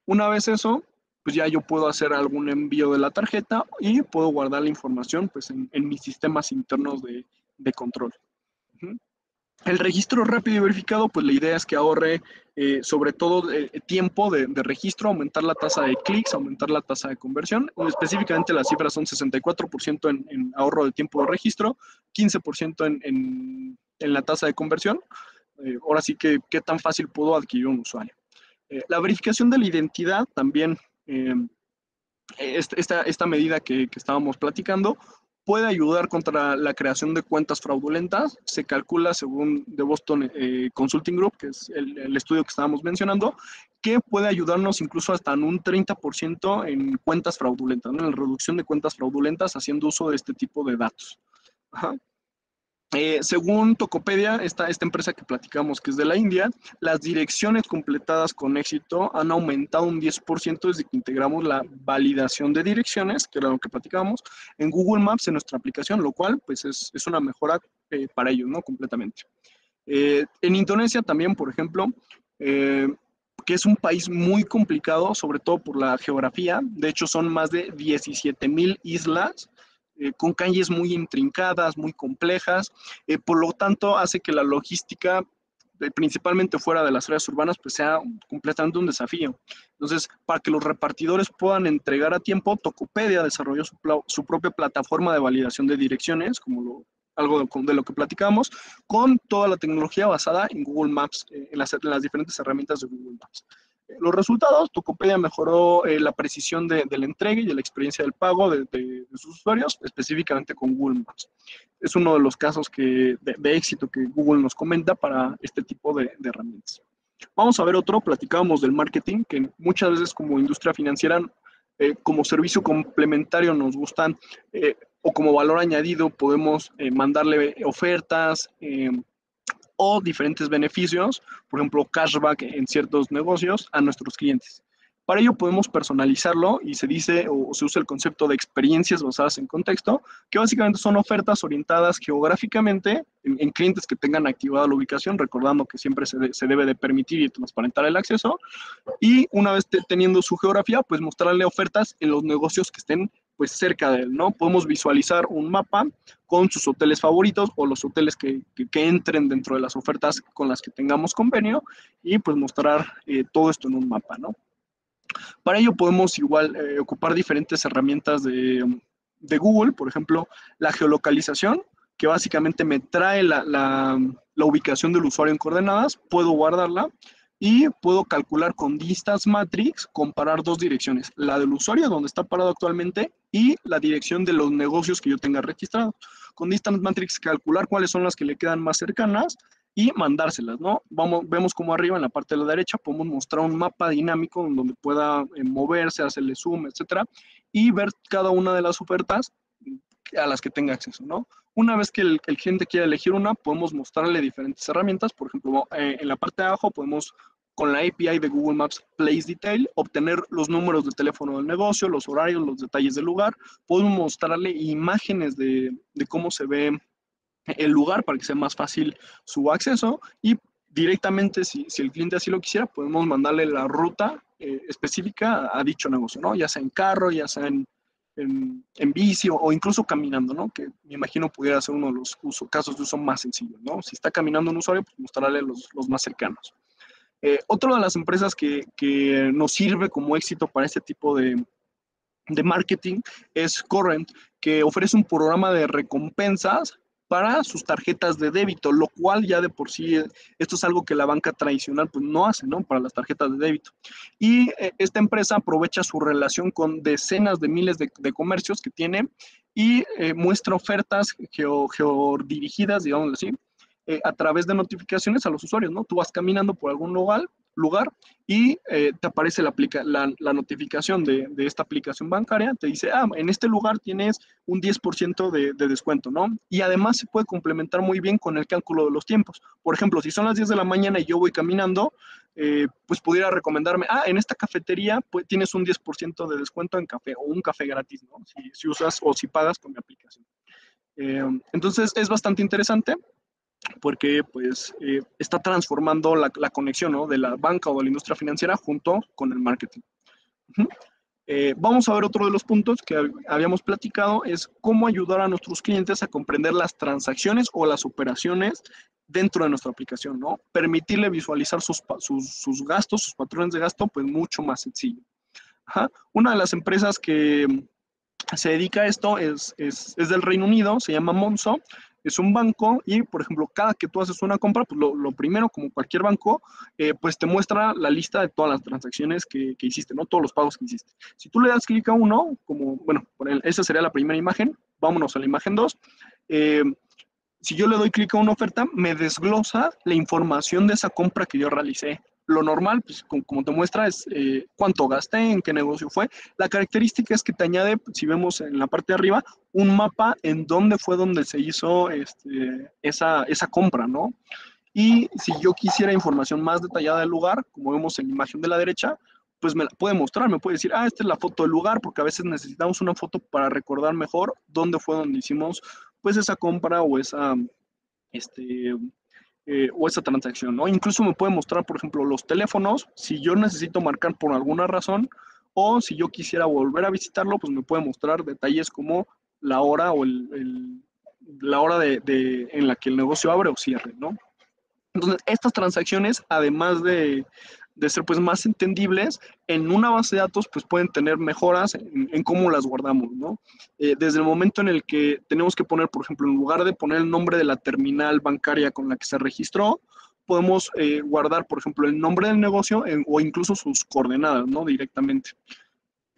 Una vez eso, pues ya yo puedo hacer algún envío de la tarjeta y puedo guardar la información pues en mis sistemas internos de control. Uh-huh. El registro rápido y verificado, pues la idea es que ahorre sobre todo tiempo de registro, aumentar la tasa de clics, aumentar la tasa de conversión. Específicamente las cifras son 64% en ahorro de tiempo de registro, 15% en la tasa de conversión. Ahora sí que qué tan fácil puedo adquirir un usuario. La verificación de la identidad también, esta medida que estábamos platicando, puede ayudar contra la creación de cuentas fraudulentas. Se calcula según The Boston Consulting Group, que es el estudio que estábamos mencionando, que puede ayudarnos incluso hasta en un 30% en cuentas fraudulentas, ¿no? En la reducción de cuentas fraudulentas haciendo uso de este tipo de datos. Ajá. Según Tokopedia, esta empresa que platicamos que es de la India, las direcciones completadas con éxito han aumentado un 10% desde que integramos la validación de direcciones, que era lo que platicábamos, en Google Maps en nuestra aplicación, lo cual pues es una mejora para ellos, ¿no? Completamente. En Indonesia también, por ejemplo, que es un país muy complicado, sobre todo por la geografía. De hecho, son más de 17,000 islas con calles muy intrincadas, muy complejas. Por lo tanto, hace que la logística, principalmente fuera de las áreas urbanas, pues sea completamente un desafío. Entonces, para que los repartidores puedan entregar a tiempo, Tokopedia desarrolló su propia plataforma de validación de direcciones, algo de lo que platicamos, con toda la tecnología basada en Google Maps, en las diferentes herramientas de Google Maps. Los resultados, Tokopedia mejoró la precisión de la entrega y de la experiencia del pago de sus usuarios, específicamente con Google Maps. Es uno de los casos de éxito que Google nos comenta para este tipo de herramientas. Vamos a ver otro, platicábamos del marketing, que muchas veces como industria financiera, como servicio complementario nos gustan, o como valor añadido podemos mandarle ofertas, o diferentes beneficios, por ejemplo, cashback en ciertos negocios a nuestros clientes. Para ello podemos personalizarlo y se dice o se usa el concepto de experiencias basadas en contexto, que básicamente son ofertas orientadas geográficamente en clientes que tengan activada la ubicación, recordando que siempre se debe de permitir y transparentar el acceso, y una vez teniendo su geografía, pues mostrarle ofertas en los negocios que estén pues cerca de él, ¿no? Podemos visualizar un mapa con sus hoteles favoritos o los hoteles que entren dentro de las ofertas con las que tengamos convenio y pues mostrar todo esto en un mapa, ¿no? Para ello podemos igual ocupar diferentes herramientas de Google, por ejemplo, la geolocalización, que básicamente me trae la ubicación del usuario en coordenadas, puedo guardarla y puedo calcular con Distance Matrix, comparar dos direcciones, la del usuario donde está parado actualmente y la dirección de los negocios que yo tenga registrados. Con Distance Matrix calcular cuáles son las que le quedan más cercanas y mandárselas, ¿no? Vemos como arriba en la parte de la derecha podemos mostrar un mapa dinámico donde pueda moverse, hacerle zoom, etcétera, y ver cada una de las ofertas a las que tenga acceso, ¿no? Una vez que el cliente quiera elegir una, podemos mostrarle diferentes herramientas. Por ejemplo, en la parte de abajo podemos, con la API de Google Maps Place Detail, obtener los números de teléfono del negocio, los horarios, los detalles del lugar. Podemos mostrarle imágenes de cómo se ve el lugar para que sea más fácil su acceso y directamente, si el cliente así lo quisiera, podemos mandarle la ruta específica a dicho negocio, ¿no? Ya sea en carro, ya sea en bici o incluso caminando, ¿no? Que me imagino pudiera ser uno de los casos de uso más sencillos, ¿no? Si está caminando un usuario, pues mostrarle los más cercanos. Otra de las empresas que nos sirve como éxito para este tipo de marketing es Corrent, que ofrece un programa de recompensas para sus tarjetas de débito, lo cual ya de por sí, esto es algo que la banca tradicional pues no hace, ¿no? Para las tarjetas de débito. Y esta empresa aprovecha su relación con decenas de miles de comercios que tiene y muestra ofertas geodirigidas, digamos así, a través de notificaciones a los usuarios, ¿no? Tú vas caminando por algún lugar y te aparece la notificación de esta aplicación bancaria, te dice, en este lugar tienes un 10% de descuento, ¿no? Y además se puede complementar muy bien con el cálculo de los tiempos. Por ejemplo, si son las 10 de la mañana y yo voy caminando, pues pudiera recomendarme, en esta cafetería pues, tienes un 10% de descuento en café o un café gratis, ¿no? Si usas o si pagas con mi aplicación. Entonces es bastante interesante porque pues está transformando la conexión, ¿no? De la banca o de la industria financiera junto con el marketing. Vamos a ver otro de los puntos que habíamos platicado, es cómo ayudar a nuestros clientes a comprender las transacciones o las operaciones dentro de nuestra aplicación, ¿no? Permitirle visualizar sus gastos, sus patrones de gasto, pues mucho más sencillo. Ajá. Una de las empresas que se dedica a esto es del Reino Unido, se llama Monzo, es un banco y, por ejemplo, cada que tú haces una compra, pues lo primero, como cualquier banco, pues te muestra la lista de todas las transacciones que hiciste, ¿no? Todos los pagos que hiciste. Si tú le das clic a uno, como, bueno, esa sería la primera imagen, vámonos a la imagen 2. Si yo le doy clic a una oferta, me desglosa la información de esa compra que yo realicé. Lo normal, pues como te muestra, es cuánto gasté, en qué negocio fue. La característica es que te añade, si vemos en la parte de arriba, un mapa en dónde fue donde se hizo esa compra, ¿no? Y si yo quisiera información más detallada del lugar, como vemos en la imagen de la derecha, pues me la puede mostrar, me puede decir, esta es la foto del lugar, porque a veces necesitamos una foto para recordar mejor dónde fue donde hicimos pues esa compra este, o esa transacción, ¿no? Incluso me puede mostrar, por ejemplo, los teléfonos, si yo necesito marcar por alguna razón, o si yo quisiera volver a visitarlo, pues me puede mostrar detalles como la hora o la hora en la que el negocio abre o cierre, ¿no? Entonces, estas transacciones, además de ser pues más entendibles, en una base de datos pues pueden tener mejoras en cómo las guardamos, ¿no? Desde el momento en el que tenemos que poner, por ejemplo, en lugar de poner el nombre de la terminal bancaria con la que se registró, podemos guardar, por ejemplo, el nombre del negocio o incluso sus coordenadas, ¿no? Directamente.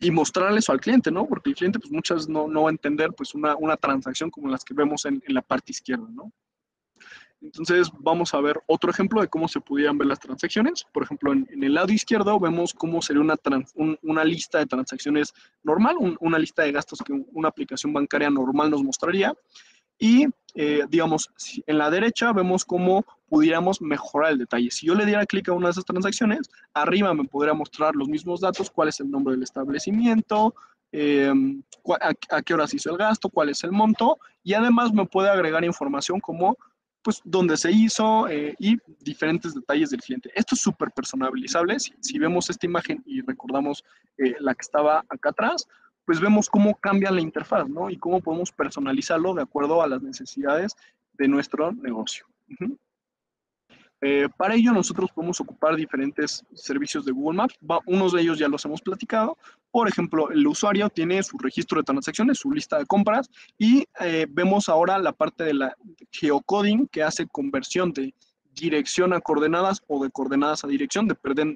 Y mostrarle eso al cliente, ¿no? Porque el cliente pues muchas veces no va a entender pues una transacción como las que vemos en la parte izquierda, ¿no? Entonces vamos a ver otro ejemplo de cómo se pudieran ver las transacciones. Por ejemplo, en el lado izquierdo vemos cómo sería una lista de transacciones normal, una lista de gastos que una aplicación bancaria normal nos mostraría. Y digamos, en la derecha vemos cómo pudiéramos mejorar el detalle. Si yo le diera clic a una de esas transacciones, arriba me podría mostrar los mismos datos, cuál es el nombre del establecimiento, a qué horas hizo el gasto, cuál es el monto, y además me puede agregar información como pues dónde se hizo y diferentes detalles del cliente. Esto es súper personalizable. Si vemos esta imagen y recordamos la que estaba acá atrás, pues vemos cómo cambia la interfaz, ¿no? Y cómo podemos personalizarlo de acuerdo a las necesidades de nuestro negocio. Para ello nosotros podemos ocupar diferentes servicios de Google Maps. Unos de ellos ya los hemos platicado. Por ejemplo, el usuario tiene su registro de transacciones, su lista de compras, y vemos ahora la parte de la geocoding que hace conversión de dirección a coordenadas o de coordenadas a dirección,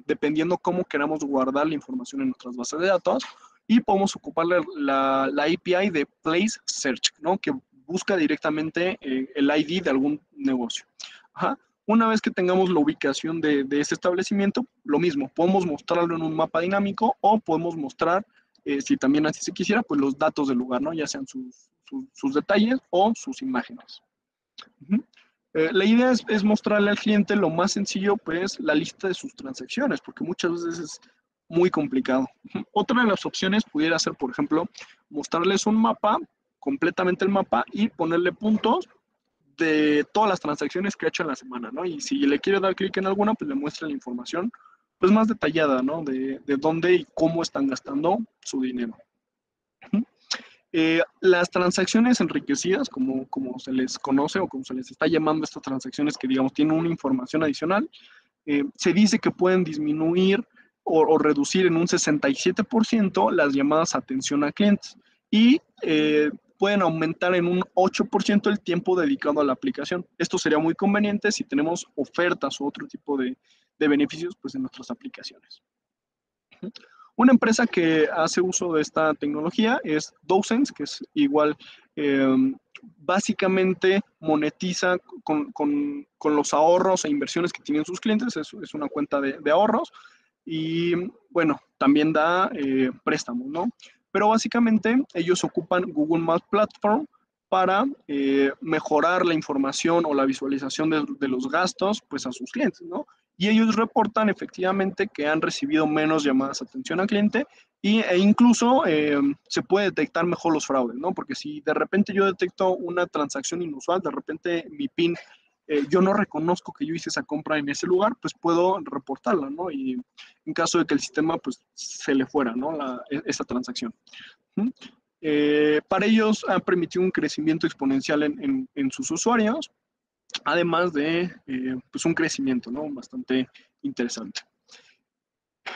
dependiendo cómo queramos guardar la información en nuestras bases de datos. Y podemos ocupar la API de Place Search, ¿no? Que busca directamente el ID de algún negocio. Ajá. Una vez que tengamos la ubicación de ese establecimiento, lo mismo, podemos mostrarlo en un mapa dinámico o podemos mostrar, si también así se quisiera, pues los datos del lugar, ¿no? Ya sean sus detalles o sus imágenes. La idea es mostrarle al cliente lo más sencillo, pues la lista de sus transacciones, porque muchas veces es muy complicado. Otra de las opciones pudiera ser, por ejemplo, mostrarles un mapa, completamente el mapa, y ponerle puntos de todas las transacciones que ha hecho en la semana, ¿no? Y si le quiere dar clic en alguna, pues le muestra la información pues más detallada, ¿no? De dónde y cómo están gastando su dinero. Las transacciones enriquecidas, como se les conoce o como se les está llamando estas transacciones que, digamos, tienen una información adicional, se dice que pueden disminuir o reducir en un 67% las llamadas a atención a clientes y pueden aumentar en un 8% el tiempo dedicado a la aplicación. Esto sería muy conveniente si tenemos ofertas o otro tipo de beneficios pues, en nuestras aplicaciones. Una empresa que hace uso de esta tecnología es Docents, que es igual, básicamente monetiza con los ahorros e inversiones que tienen sus clientes, es una cuenta de ahorros y bueno, también da préstamos, ¿no? Pero básicamente ellos ocupan Google Maps Platform para mejorar la información o la visualización de los gastos pues a sus clientes, ¿no? Y ellos reportan efectivamente que han recibido menos llamadas de atención al cliente e incluso se puede detectar mejor los fraudes, ¿no? Porque si de repente yo detecto una transacción inusual, de repente mi PIN, yo no reconozco que yo hice esa compra en ese lugar, pues puedo reportarla, ¿no? Y en caso de que el sistema pues se le fuera, ¿no? Esa transacción. Para ellos han permitido un crecimiento exponencial en sus usuarios, además de pues un crecimiento, ¿no? Bastante interesante.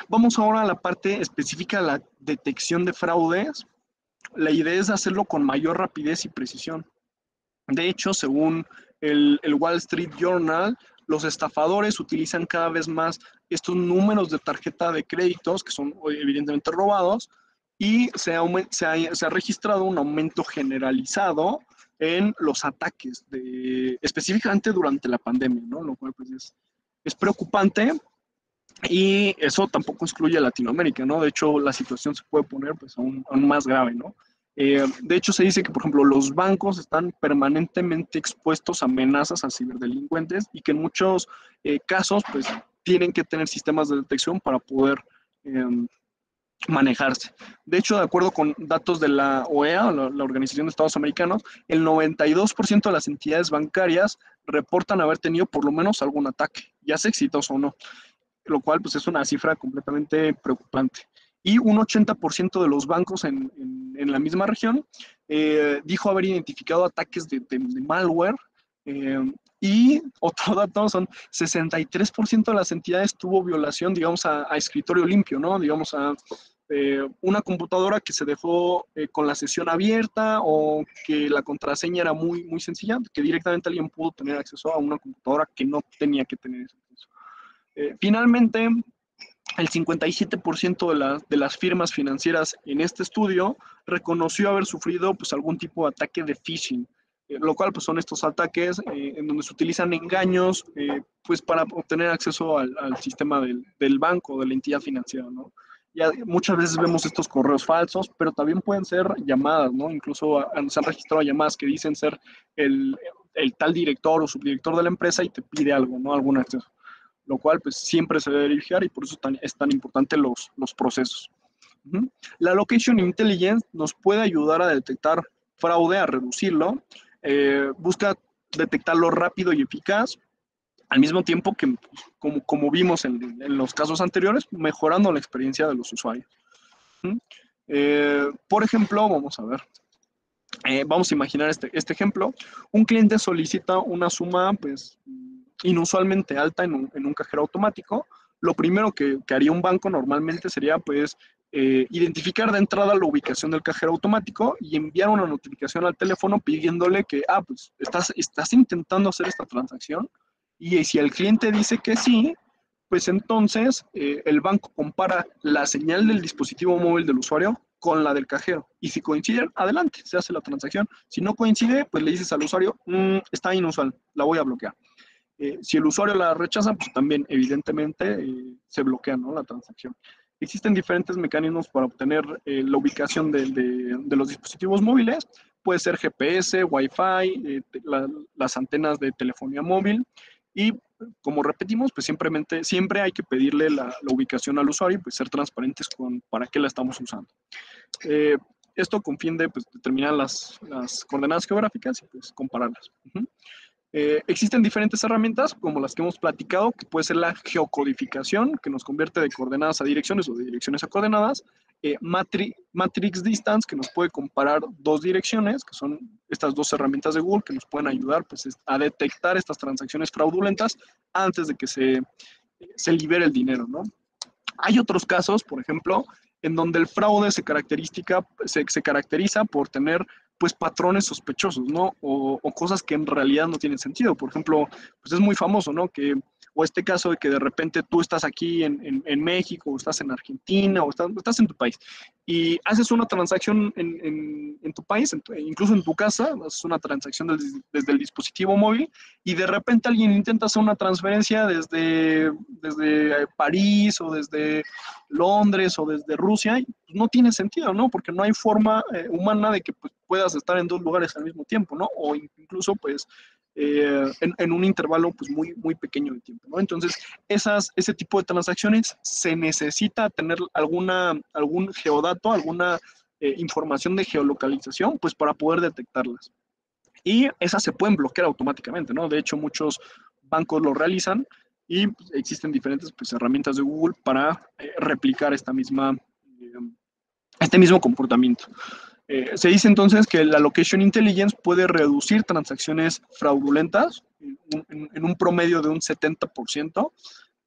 Vamos ahora a la parte específica de la detección de fraudes. La idea es hacerlo con mayor rapidez y precisión. De hecho, según el Wall Street Journal, los estafadores utilizan cada vez más estos números de tarjeta de créditos, que son evidentemente robados, y se ha registrado un aumento generalizado en los ataques, específicamente durante la pandemia, ¿no? Lo cual pues, es preocupante y eso tampoco excluye a Latinoamérica, ¿no? De hecho, la situación se puede poner pues, aún más grave, ¿no? De hecho, se dice que, por ejemplo, los bancos están permanentemente expuestos a amenazas a ciberdelincuentes y que en muchos casos pues, tienen que tener sistemas de detección para poder manejarse. De hecho, de acuerdo con datos de la OEA, la Organización de Estados Americanos, el 92% de las entidades bancarias reportan haber tenido por lo menos algún ataque, ya sea exitoso o no, lo cual pues, es una cifra completamente preocupante. Y un 80% de los bancos en la misma región dijo haber identificado ataques de malware. Y otro dato son 63% de las entidades tuvo violación, digamos, a escritorio limpio, ¿no? Digamos, a una computadora que se dejó con la sesión abierta o que la contraseña era muy sencilla, que directamente alguien pudo tener acceso a una computadora que no tenía que tener ese acceso. Finalmente, el 57% de las firmas financieras en este estudio reconoció haber sufrido pues, algún tipo de ataque de phishing, lo cual pues, son estos ataques en donde se utilizan engaños pues, para obtener acceso al sistema del banco, de la entidad financiera, ¿no? Ya muchas veces vemos estos correos falsos, pero también pueden ser llamadas, ¿no? Incluso se han registrado llamadas que dicen ser el tal director o subdirector de la empresa y te pide algo, ¿no? Algún acceso, lo cual pues siempre se debe verificar y por eso es tan importante los procesos. La Location Intelligence nos puede ayudar a detectar fraude, a reducirlo, busca detectarlo rápido y eficaz, al mismo tiempo que, como vimos en los casos anteriores, mejorando la experiencia de los usuarios. Por ejemplo, vamos a ver, vamos a imaginar este ejemplo. Un cliente solicita una suma pues, inusualmente alta en un cajero automático. Lo primero que haría un banco normalmente sería pues, identificar de entrada la ubicación del cajero automático y enviar una notificación al teléfono pidiéndole que pues, estás intentando hacer esta transacción. Y si el cliente dice que sí, pues entonces el banco compara la señal del dispositivo móvil del usuario con la del cajero. Y si coinciden, adelante, se hace la transacción. Si no coincide, pues le dices al usuario, está inusual, la voy a bloquear. Si el usuario la rechaza, pues también evidentemente se bloquea, ¿no? La transacción. Existen diferentes mecanismos para obtener la ubicación de los dispositivos móviles. Puede ser GPS, Wi-Fi, las antenas de telefonía móvil. Y como repetimos, pues siempre hay que pedirle la ubicación al usuario y pues ser transparentes con para qué la estamos usando. Esto con fin de pues, determinar las coordenadas geográficas y pues compararlas. Existen diferentes herramientas como las que hemos platicado, que puede ser la geocodificación, que nos convierte de coordenadas a direcciones o de direcciones a coordenadas, Matrix Distance, que nos puede comparar dos direcciones, que son estas dos herramientas de Google que nos pueden ayudar pues, a detectar estas transacciones fraudulentas antes de que se libere el dinero, ¿no? Hay otros casos, por ejemplo, en donde el fraude se caracteriza por tener pues patrones sospechosos, ¿no? O cosas que en realidad no tienen sentido. Por ejemplo, pues es muy famoso, ¿no? O este caso de que de repente tú estás aquí en México, o estás en Argentina, o estás en tu país, y haces una transacción en tu país, incluso en tu casa, haces una transacción desde el dispositivo móvil, y de repente alguien intenta hacer una transferencia desde París, o desde Londres, o desde Rusia, y no tiene sentido, ¿no? Porque no hay forma humana de que pues, puedas estar en dos lugares al mismo tiempo, ¿no? O incluso, pues, en un intervalo pues muy pequeño de tiempo, ¿no? Entonces, ese tipo de transacciones se necesita tener algún geodato, alguna información de geolocalización, pues para poder detectarlas. Y esas se pueden bloquear automáticamente, ¿no? De hecho, muchos bancos lo realizan y pues, existen diferentes pues, herramientas de Google para replicar este mismo comportamiento. Se dice entonces que la Location Intelligence puede reducir transacciones fraudulentas en un promedio de un 70%,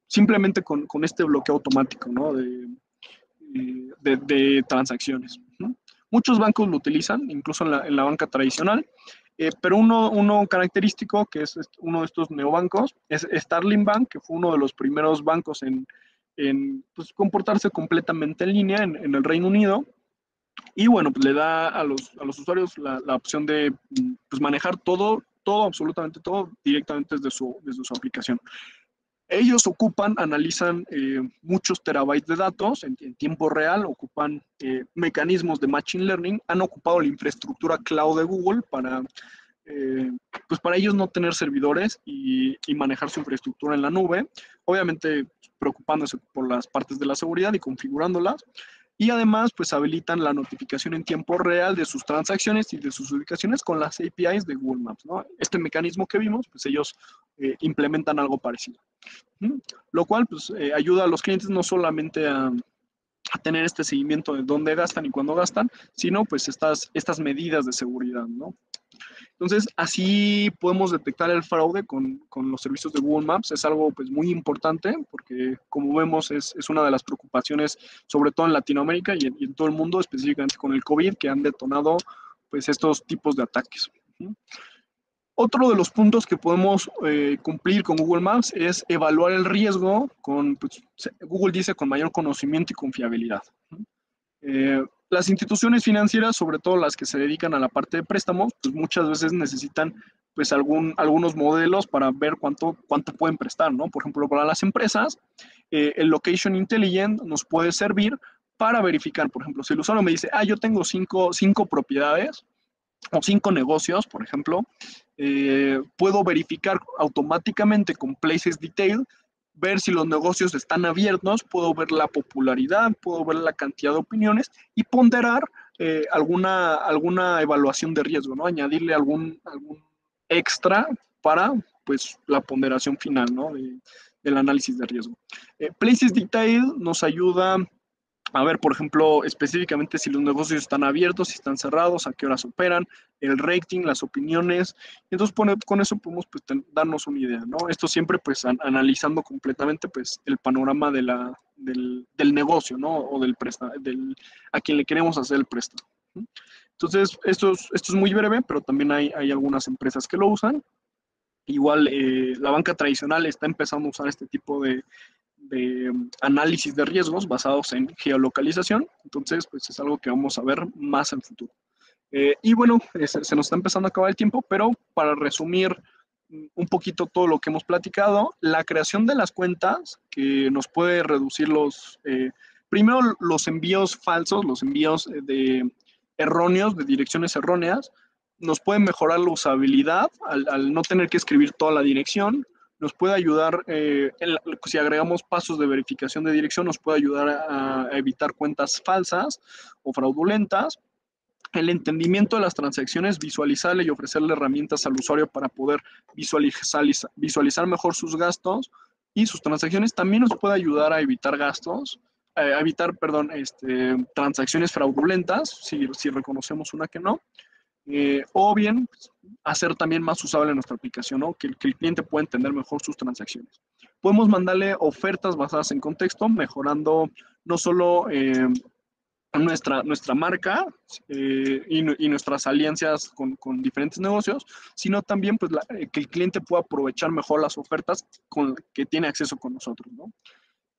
simplemente con este bloqueo automático, ¿no? de transacciones, ¿no? Muchos bancos lo utilizan, incluso en la banca tradicional, pero uno característico, que es uno de estos neobancos, es Starling Bank, que fue uno de los primeros bancos en pues, comportarse completamente en línea en el Reino Unido. Y bueno, pues le da a los usuarios la opción de pues, manejar todo, absolutamente todo, directamente desde su aplicación. Ellos analizan muchos terabytes de datos en tiempo real, ocupan mecanismos de machine learning, han ocupado la infraestructura cloud de Google pues para ellos no tener servidores y manejar su infraestructura en la nube, obviamente preocupándose por las partes de la seguridad y configurándolas. Y además, pues habilitan la notificación en tiempo real de sus transacciones y de sus ubicaciones con las APIs de Google Maps, ¿no? Este mecanismo que vimos, pues ellos implementan algo parecido. Lo cual, pues, ayuda a los clientes no solamente a tener este seguimiento de dónde gastan y cuándo gastan, sino pues estas medidas de seguridad, ¿no? Entonces, así podemos detectar el fraude con los servicios de Google Maps. Es algo pues, muy importante porque, como vemos, es una de las preocupaciones, sobre todo en Latinoamérica y en todo el mundo, específicamente con el COVID, que han detonado pues, estos tipos de ataques. Otro de los puntos que podemos cumplir con Google Maps es evaluar el riesgo pues, Google dice, con mayor conocimiento y confiabilidad. Las instituciones financieras, sobre todo las que se dedican a la parte de préstamos, pues muchas veces necesitan pues algunos modelos para ver cuánto pueden prestar, ¿no? Por ejemplo, para las empresas, el Location Intelligence nos puede servir para verificar, por ejemplo, si el usuario me dice, yo tengo cinco propiedades o 5 negocios, por ejemplo, puedo verificar automáticamente con Places Detail, ver si los negocios están abiertos, puedo ver la popularidad, puedo ver la cantidad de opiniones y ponderar alguna evaluación de riesgo, ¿no? Añadirle algún extra para pues, la ponderación final, ¿no? del análisis de riesgo. Places Detail nos ayuda a ver, por ejemplo, específicamente si los negocios están abiertos, si están cerrados, a qué horas operan, el rating, las opiniones. Entonces, con eso podemos pues, darnos una idea, ¿no? Esto siempre pues analizando completamente pues el panorama del negocio, ¿no? O a quien le queremos hacer el préstamo. Entonces, esto es muy breve, pero también hay algunas empresas que lo usan. Igual, la banca tradicional está empezando a usar este tipo de análisis de riesgos basados en geolocalización. Entonces, pues es algo que vamos a ver más en el futuro. Y bueno, se nos está empezando a acabar el tiempo, pero para resumir un poquito todo lo que hemos platicado, la creación de las cuentas que nos puede reducir primero los envíos falsos, los envíos erróneos, de direcciones erróneas, nos puede mejorar la usabilidad al no tener que escribir toda la dirección, nos puede ayudar, si agregamos pasos de verificación de dirección, nos puede ayudar a evitar cuentas falsas o fraudulentas. El entendimiento de las transacciones, visualizarle y ofrecerle herramientas al usuario para poder visualizar mejor sus gastos y sus transacciones, también nos puede ayudar a evitar transacciones fraudulentas, si reconocemos una que no. O bien hacer también más usable nuestra aplicación, ¿no? Que el cliente pueda entender mejor sus transacciones. podemos mandarle ofertas basadas en contexto, mejorando no solo nuestra marca y nuestras alianzas con diferentes negocios, sino también pues, que el cliente pueda aprovechar mejor las ofertas que tiene acceso con nosotros, ¿no?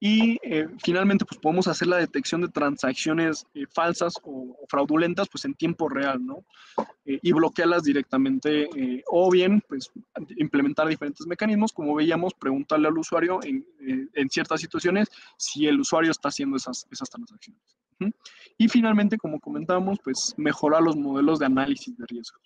Y finalmente, pues podemos hacer la detección de transacciones falsas o fraudulentas pues en tiempo real, ¿no? Y bloquearlas directamente o bien, pues implementar diferentes mecanismos, como veíamos, preguntarle al usuario en ciertas situaciones si el usuario está haciendo esas transacciones. Y finalmente, como comentábamos, pues mejorar los modelos de análisis de riesgos.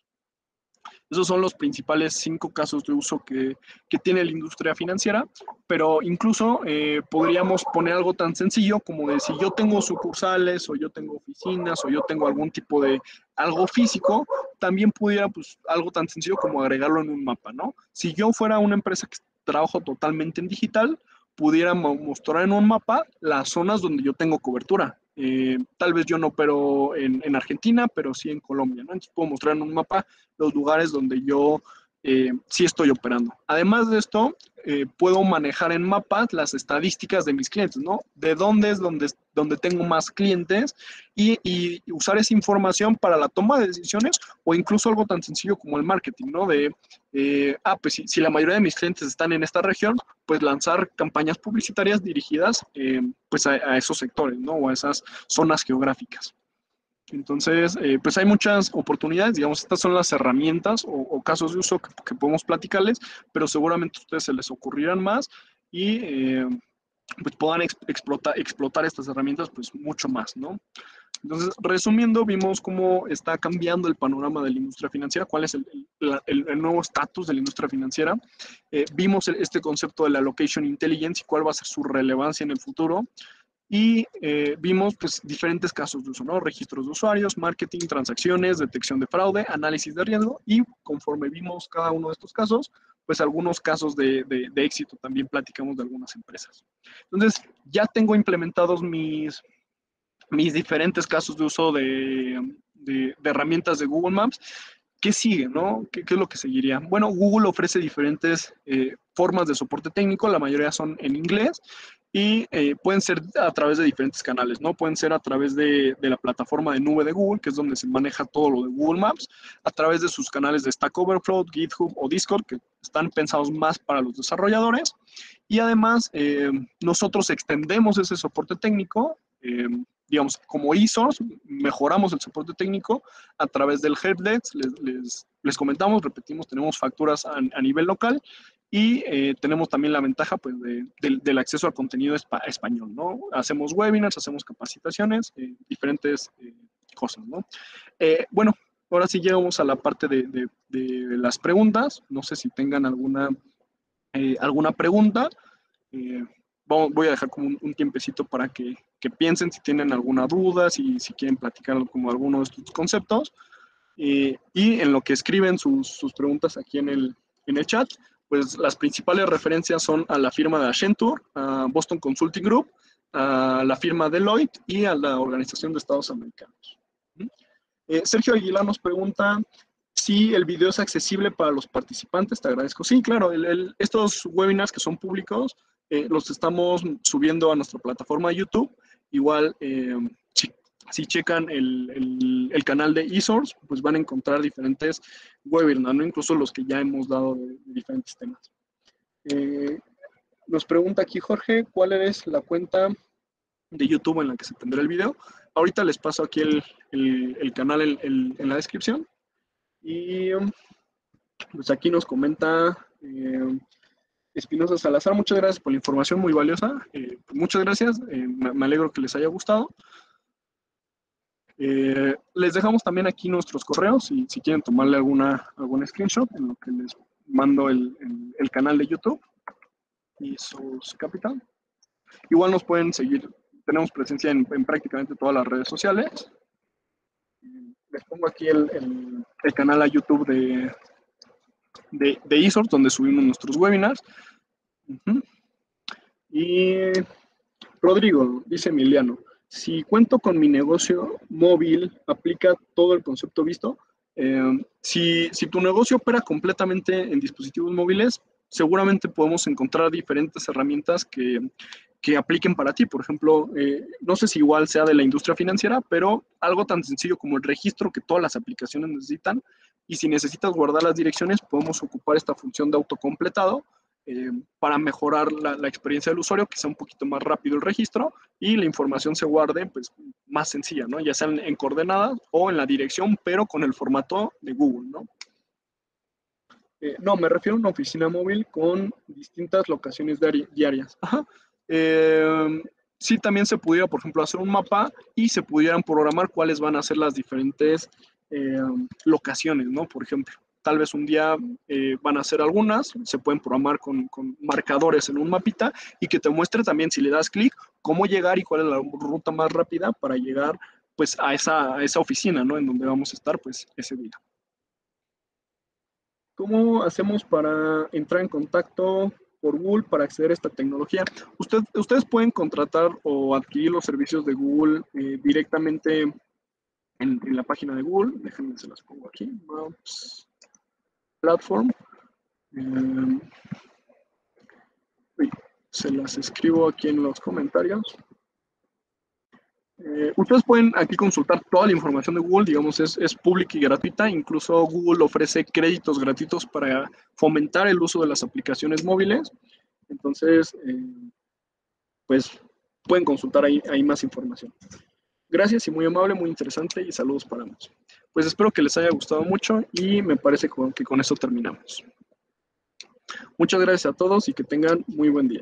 Esos son los principales 5 casos de uso que tiene la industria financiera, pero incluso podríamos poner algo tan sencillo como de si yo tengo sucursales o yo tengo oficinas o yo tengo algún tipo de algo físico, también pudiera pues algo tan sencillo como agregarlo en un mapa, ¿no? Si yo fuera una empresa que trabajo totalmente en digital, pudiera mostrar en un mapa las zonas donde yo tengo cobertura. Tal vez yo no opero en Argentina, pero sí en Colombia, ¿no? Entonces puedo mostrar en un mapa los lugares donde yo sí estoy operando. Además de esto, puedo manejar en mapas las estadísticas de mis clientes, ¿no? De dónde es donde tengo más clientes y usar esa información para la toma de decisiones o incluso algo tan sencillo como el marketing, ¿no? Pues si la mayoría de mis clientes están en esta región, pues lanzar campañas publicitarias dirigidas pues a esos sectores, ¿no? O a esas zonas geográficas. Entonces, pues hay muchas oportunidades, digamos, estas son las herramientas o casos de uso que podemos platicarles, pero seguramente a ustedes se les ocurrirán más y pues puedan explotar estas herramientas pues mucho más, ¿no? Entonces, resumiendo, vimos cómo está cambiando el panorama de la industria financiera, cuál es el nuevo estatus de la industria financiera. Vimos este concepto de la allocation intelligence y cuál va a ser su relevancia en el futuro. Y vimos pues diferentes casos de uso, ¿no? Registros de usuarios, marketing, transacciones, detección de fraude, análisis de riesgo y conforme vimos cada uno de estos casos, pues algunos casos de éxito también platicamos de algunas empresas. Entonces, ya tengo implementados mis diferentes casos de uso de herramientas de Google Maps. ¿Qué sigue, no? ¿Qué es lo que seguiría? Bueno, Google ofrece diferentes formas de soporte técnico, la mayoría son en inglés y pueden ser a través de diferentes canales, ¿no? Pueden ser a través de la plataforma de nube de Google, que es donde se maneja todo lo de Google Maps, a través de sus canales de Stack Overflow, GitHub o Discord, que están pensados más para los desarrolladores. Y además, nosotros extendemos ese soporte técnico, digamos, como eSource, mejoramos el soporte técnico a través del helpdesk, les comentamos, repetimos, tenemos facturas a nivel local y tenemos también la ventaja pues, del acceso al contenido español, ¿no? Hacemos webinars, hacemos capacitaciones, diferentes cosas, ¿no? Bueno, ahora sí llegamos a la parte de las preguntas. No sé si tengan alguna pregunta. Voy a dejar como un tiempecito para que piensen si tienen alguna duda, si quieren platicar como alguno de estos conceptos. Y en lo que escriben sus preguntas aquí en el chat, pues las principales referencias son a la firma de Accenture, a Boston Consulting Group, a la firma Deloitte y a la Organización de Estados Americanos. Sergio Aguilar nos pregunta si el video es accesible para los participantes. Te agradezco. Sí, claro, estos webinars que son públicos los estamos subiendo a nuestra plataforma de YouTube. Igual, si checan el canal de eSource, pues van a encontrar diferentes webinars, ¿no? Incluso los que ya hemos dado de diferentes temas. Nos pregunta aquí Jorge, ¿cuál es la cuenta de YouTube en la que se tendrá el video? Ahorita les paso aquí el canal en la descripción. Y pues aquí nos comenta Espinosa Salazar, muchas gracias por la información muy valiosa. Muchas gracias, me alegro que les haya gustado. Les dejamos también aquí nuestros correos si quieren tomarle algún screenshot en lo que les mando el canal de YouTube y sus Capital. Igual nos pueden seguir, tenemos presencia en prácticamente todas las redes sociales. Les pongo aquí el canal a YouTube de eSource, donde subimos nuestros webinars. Y Rodrigo, dice Emiliano, si cuento con mi negocio móvil, ¿aplica todo el concepto visto? Si tu negocio opera completamente en dispositivos móviles, seguramente podemos encontrar diferentes herramientas que apliquen para ti. Por ejemplo, no sé si igual sea de la industria financiera, pero algo tan sencillo como el registro que todas las aplicaciones necesitan. Y si necesitas guardar las direcciones, podemos ocupar esta función de autocompletado para mejorar la experiencia del usuario, que sea un poquito más rápido el registro y la información se guarde pues, más sencilla, ¿no? Ya sea en coordenadas o en la dirección, pero con el formato de Google, ¿no? No, me refiero a una oficina móvil con distintas locaciones diarias. Ajá. Sí, también se pudiera, por ejemplo, hacer un mapa y se pudieran programar cuáles van a ser las diferentes locaciones, ¿no? Por ejemplo, tal vez un día van a ser algunas, se pueden programar con marcadores en un mapita y que te muestre también, si le das clic, cómo llegar y cuál es la ruta más rápida para llegar pues a esa oficina, ¿no? En donde vamos a estar pues ese día. ¿Cómo hacemos para entrar en contacto por Google para acceder a esta tecnología? Ustedes pueden contratar o adquirir los servicios de Google directamente en la página de Google. Déjenme, se las pongo aquí. Maps Platform. Eh, se las escribo aquí en los comentarios. Ustedes pueden aquí consultar toda la información de Google, digamos, es pública y gratuita. Incluso Google ofrece créditos gratuitos para fomentar el uso de las aplicaciones móviles. Entonces, pues pueden consultar ahí más información. Gracias y muy amable, muy interesante y saludos para ambos. Pues espero que les haya gustado mucho y me parece que con eso terminamos. Muchas gracias a todos y que tengan muy buen día.